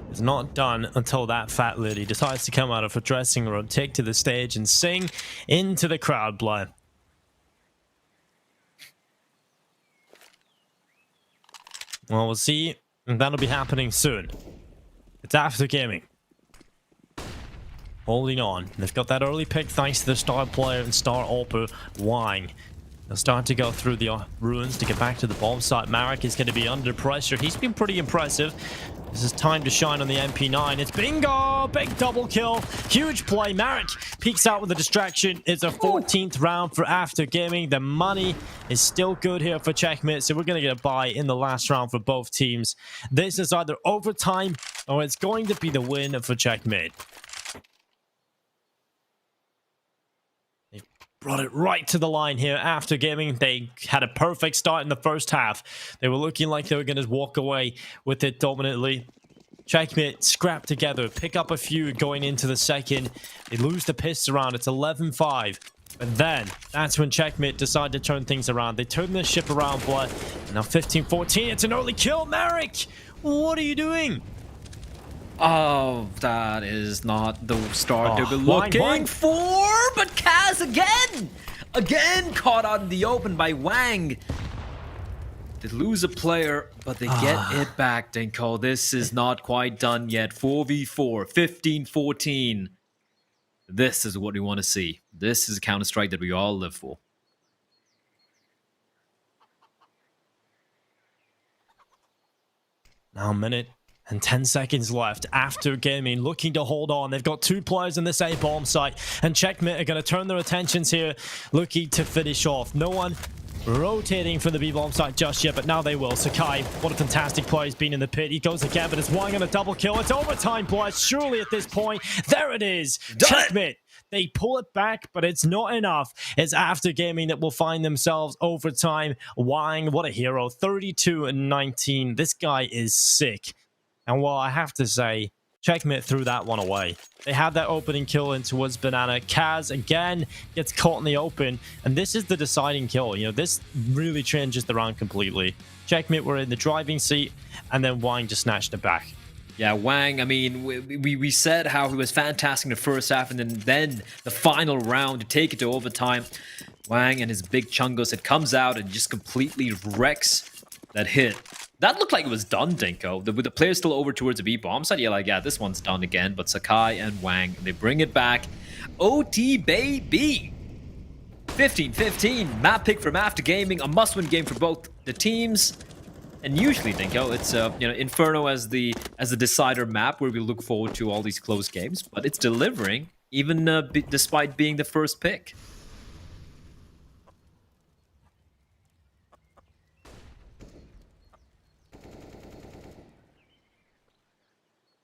It's not done until that fat lady decides to come out of her dressing room, take to the stage, and sing into the crowd, Blood. Well, we'll see. And that'll be happening soon. It's After Gaming. Holding on. They've got that early pick thanks to the star player and star AWPer, Wang. They'll start to go through the ruins to get back to the bomb site. Marek is going to be under pressure. He's been pretty impressive. This is time to shine on the MP9. It's bingo! Big double kill. Huge play. Marek peeks out with a distraction. It's a 14th round for After Gaming. The money is still good here for Checkmate, so we're going to get a buy in the last round for both teams. This is either overtime or it's going to be the win for Checkmate. Brought it right to the line here. After Gaming, they had a perfect start in the first half. They were looking like they were going to walk away with it dominantly. Checkmate scrap together, pick up a few going into the second. They lose the piss around. It's 11-5. But then, that's when Checkmate decide to turn things around. They turn this ship around, Blood. And now 15-14. It's an early kill. Marek, what are you doing? Oh, that is not the start they've been looking for. But Kaz again! Again caught out in the open by Wang. They lose a player, but they get it back, Dinko. This is not quite done yet. 4v4, 15-14. This is what we want to see. This is a Counter-Strike that we all live for. Now a minute and 10 seconds left after gaming, looking to hold on. They've got 2 players in this A bomb site, and Checkmate are going to turn their attentions here, looking to finish off. No one rotating from the B bomb site just yet, but now they will. Sakai, what a fantastic play. He's been in the pit. He goes again, but it's Wang on a double kill. It's overtime, boys. Surely at this point, there it is. Checkmate. They pull it back, but it's not enough. It's after gaming that will find themselves overtime. Wang, what a hero. 32-19. This guy is sick. And well, I have to say, Checkmate threw that one away. They had that opening kill in towards Banana. Kaz again gets caught in the open, and this is the deciding kill. You know, this really changes the round completely. Checkmate were in the driving seat, and then Wang just snatched it back. Yeah, Wang, I mean, we said how he was fantastic in the first half, and then the final round to take it to overtime. Wang and his big chungos, it comes out and just completely wrecks that hit. That looked like it was done, Dinko. With the players still over towards the B bomb side, you're like, yeah, this one's done again. But Sakai and Wang, they bring it back. OT, baby! 15-15, map pick from After Gaming, a must-win game for both the teams. And usually, Dinko, it's Inferno as the decider map where we look forward to all these close games, but it's delivering even despite being the first pick.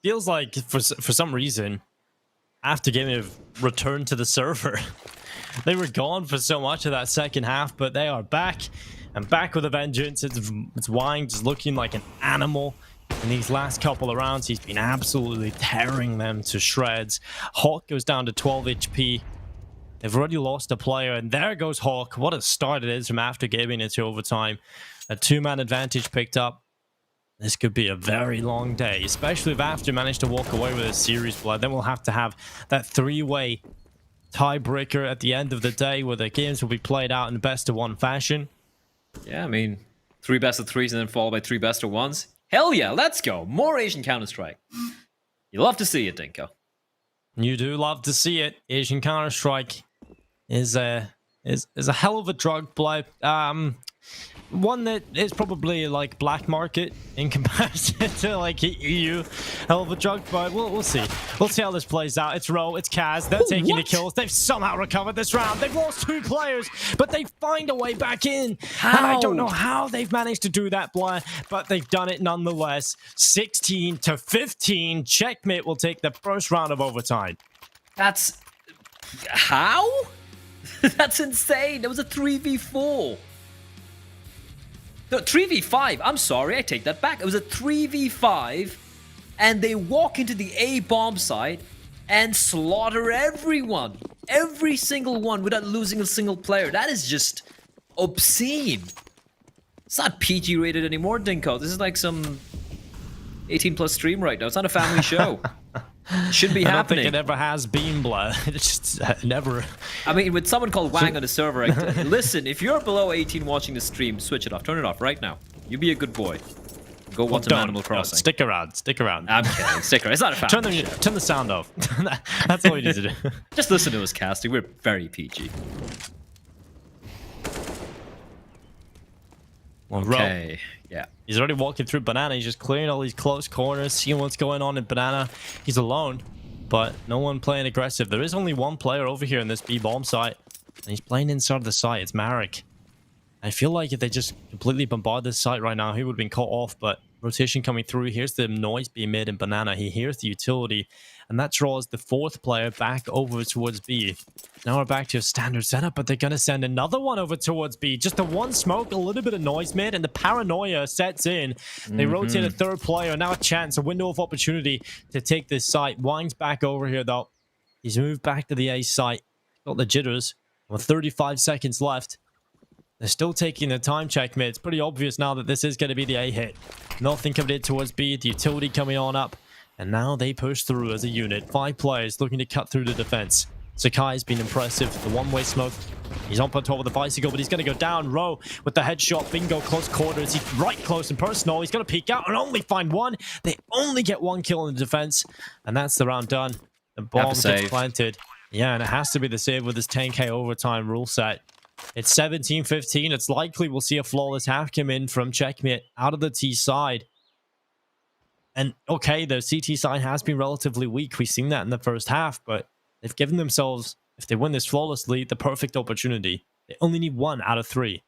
Feels like for some reason, After Gaming have returned to the server. They were gone for so much of that second half, but they are back. And back with a vengeance. It's Wang just looking like an animal in these last couple of rounds. He's been absolutely tearing them to shreds. Hawk goes down to 12 HP. They've already lost a player, and there goes Hawk. What a start it is from After Gaming into overtime. A 2-man advantage picked up. This could be a very long day, especially if After managed to walk away with a series blood. Then we'll have to have that 3-way tiebreaker at the end of the day where the games will be played out in best-of-1 fashion. Yeah, I mean, 3 best-of-3s and then followed by 3 best-of-1s. Hell yeah, let's go. More Asian Counter-Strike. You love to see it, Dinko. You do love to see it. Asian Counter-Strike is a hell of a drug, but one that is probably like black market in comparison to like EU. Hell of a drug, but we'll see. We'll see how this plays out. It's Ro, it's Kaz. They're taking the kills. They've somehow recovered this round. They've lost 2 players, but they find a way back in. How? And I don't know how they've managed to do that, but they've done it nonetheless. 16-15. Checkmate will take the first round of overtime. That's... how? That's insane. That was a 3v4. No, 3v5. I'm sorry, I take that back. It was a 3v5, and they walk into the A bomb site and slaughter everyone. Every single one without losing a single player. That is just obscene. It's not PG rated anymore, Dinko. This is like some 18+ stream right now. It's not a family show. It should be happening. I don't think it ever has been, blood. It's just never. I mean, with someone called Wang on the server, listen, if you're below 18 watching the stream, switch it off. Turn it off right now. You be a good boy. Go watch some Animal Crossing. Stick around. Stick around. I'm kidding. Stick around. It's not a family show. Turn the sound off. That's all you need to do. Just listen to us casting. We're very PG. Well, okay. Yeah. He's already walking through Banana. He's just clearing all these close corners, seeing what's going on in Banana. He's alone, but no one playing aggressive. There is only one player over here in this B bomb site, and he's playing inside of the site. It's Marek. I feel like if they just completely bombard this site right now, he would have been caught off, but rotation coming through. Here's the noise being made in Banana. He hears the utility, and that draws the 4th player back over towards B. Now we're back to a standard setup, but they're going to send another one over towards B. Just the one smoke, a little bit of noise made, and the paranoia sets in. They rotate a 3rd player. Now a chance, a window of opportunity to take this site. Wang's back over here, though. He's moved back to the A site. Got the jitters. With 35 seconds left. They're still taking their time, Checkmate. It's pretty obvious now that this is going to be the A hit. Nothing coming in towards B. The utility coming on up. And now they push through as a unit. 5 players looking to cut through the defense. Sakai's been impressive. The one-way smoke. He's on top of the bicycle, but he's going to go down. Rowe with the headshot. Bingo, close quarters. He's right close and personal. He's going to peek out and only find one. They only get one kill in the defense, and that's the round done. The bomb gets planted. Yeah, and it has to be the save with this 10k overtime rule set. It's 17-15. It's likely we'll see a flawless half come in from Checkmate out of the T side. And okay, the CT side has been relatively weak. We've seen that in the first half, but they've given themselves, if they win this flawlessly, the perfect opportunity. They only need 1 out of 3.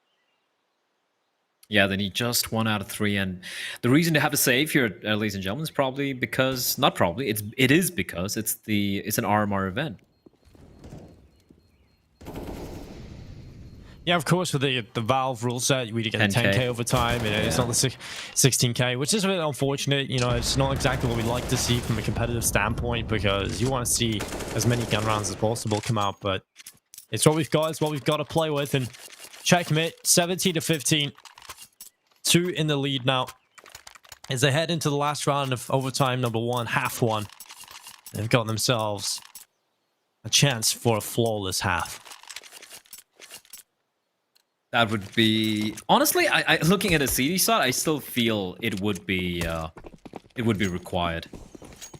Yeah, they need just 1 out of 3. And the reason to have a save here, ladies and gentlemen, is probably because, not probably, it is because it's an RMR event. Yeah, of course, with the Valve rule set, we get 10k overtime. It's not the 16k, which is a bit unfortunate. You know, it's not exactly what we like to see from a competitive standpoint, because you want to see as many gun rounds as possible come out. But it's what we've got. It's what we've got to play with. And Checkmate, 17-15, 2 in the lead now. As they head into the last round of overtime number 1, half 1, they've got themselves a chance for a flawless half. That would be, honestly, I looking at a CD side, I still feel it would be required,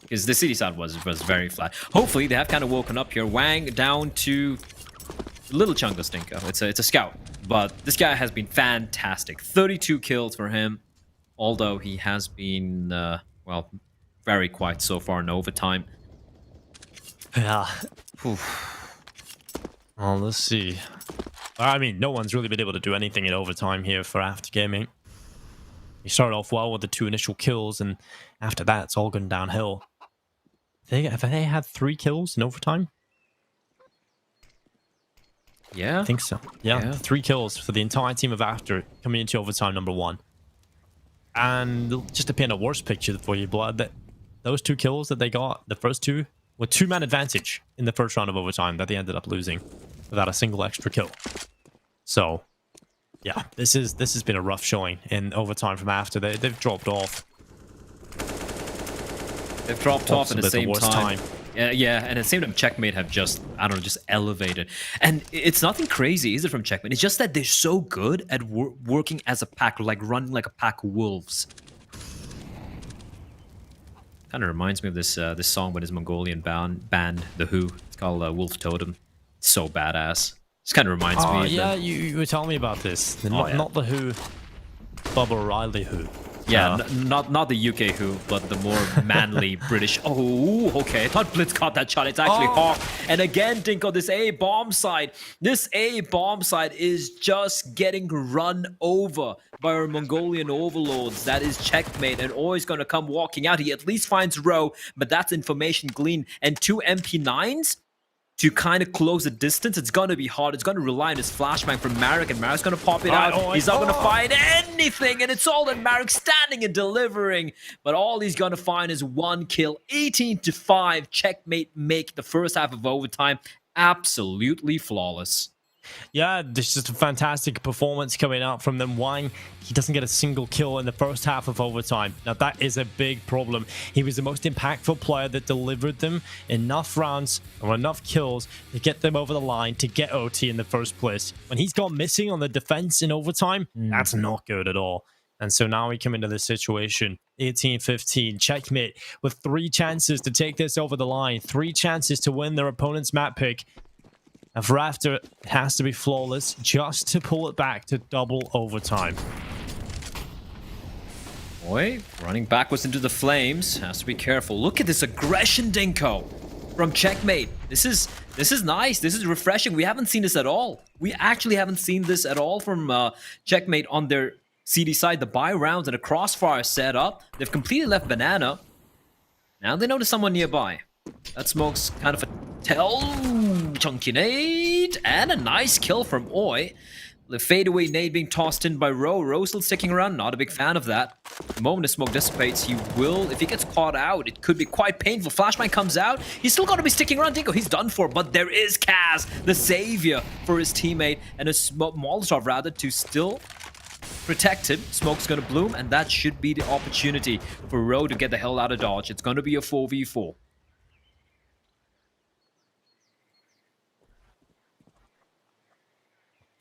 because the CD side was very flat. Hopefully they have kind of woken up here. Wang down to little chunk of Stinko. It's a scout, but this guy has been fantastic. 32 kills for him, although he has been well, very quiet so far in overtime. Yeah. Well, let's see. I mean, no one's really been able to do anything in overtime here for After Gaming. You started off well with the 2 initial kills, and after that, it's all gone downhill. Have they had 3 kills in overtime? Yeah. I think so. Yeah, 3 kills for the entire team of After coming into overtime number 1. And just to paint a worse picture for you, Blood, that those 2 kills that they got, the first 2, were 2-man advantage in the first round of overtime that they ended up losing without a single extra kill. So, yeah, this has been a rough showing in overtime from After. They've dropped off. They've dropped off at the same time. Yeah, and at the same time, Checkmate have just, I don't know, just elevated. And it's nothing crazy, is it, from Checkmate? It's just that they're so good at working as a pack, like running like a pack of wolves. Kind of reminds me of this song by this Mongolian band, The Who. It's called Wolf Totem. It's so badass. This kind of reminds me. Yeah, you were telling me about this. Not The Who, Bubba O'Reilly Who. Yeah, not the UK Who, but the more manly British. Oh, okay. I thought Blitz caught that shot. It's actually Hawk. And again, Dinko, this A bomb side is just getting run over by our Mongolian overlords. That is Checkmate, and always going to come walking out. He at least finds Rowe, but that's information gleaned. And 2 MP9s to kind of close the distance. It's going to be hard. It's going to rely on his flashbang from Marek, and Marek's going to pop it out. He's not going to find anything, and it's all that Marek standing and delivering. But all he's going to find is 1 kill. 18-5. Checkmate make the first half of overtime absolutely flawless. Yeah, this is just a fantastic performance coming out from them. Wang, he doesn't get a single kill in the first half of overtime. Now, that is a big problem. He was the most impactful player that delivered them enough rounds or enough kills to get them over the line to get OT in the first place. When he's gone missing on the defense in overtime, that's not good at all. And so now we come into this situation, 18-15, Checkmate with 3 chances to take this over the line, 3 chances to win their opponent's map pick. And for After, it has to be flawless just to pull it back to double overtime. Boy, running backwards into the flames. Has to be careful. Look at this aggression, Dinko, from Checkmate. This is nice. This is refreshing. We haven't seen this at all. We actually haven't seen this at all from Checkmate on their CD side. The buy rounds and a crossfire set up. They've completely left Banana. Now they notice someone nearby. That smoke's kind of a tell. Chunky nade. And a nice kill from Oi. The fadeaway nade being tossed in by Rowe. Rowe still sticking around. Not a big fan of that. The moment the smoke dissipates, he will, if he gets caught out, it could be quite painful. Flashbang comes out. He's still got to be sticking around. Dinko, he's done for. But there is Kaz, the savior for his teammate. And a Molotov, rather, to still protect him. Smoke's going to bloom. And that should be the opportunity for Rowe to get the hell out of Dodge. It's going to be a 4v4.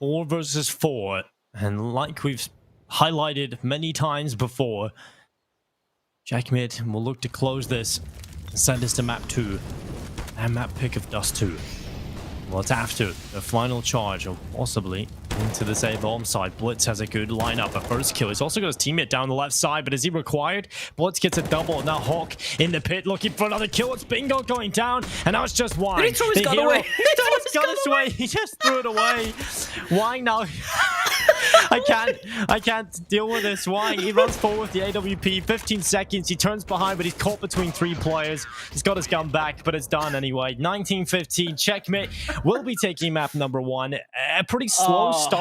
4 versus 4. And like we've highlighted many times before, Checkmate will look to close this and send us to map 2. And map pick of Dust 2. Well, it's after the final charge, or possibly into this A bomb side. Blitz has a good lineup. A first kill. He's also got his teammate down the left side, but is he required? Blitz gets a double. Now Hawk in the pit looking for another kill. It's Bingo going down, and now it's just Wang. Did he throw his gun away? He threw his gun away. He just threw it away. Wang now. I can't deal with this. Wang, he runs forward with the AWP. 15 seconds. He turns behind, but he's caught between 3 players. He's got his gun back, but it's done anyway. 19-15. Checkmate will be taking map number 1. A pretty slow start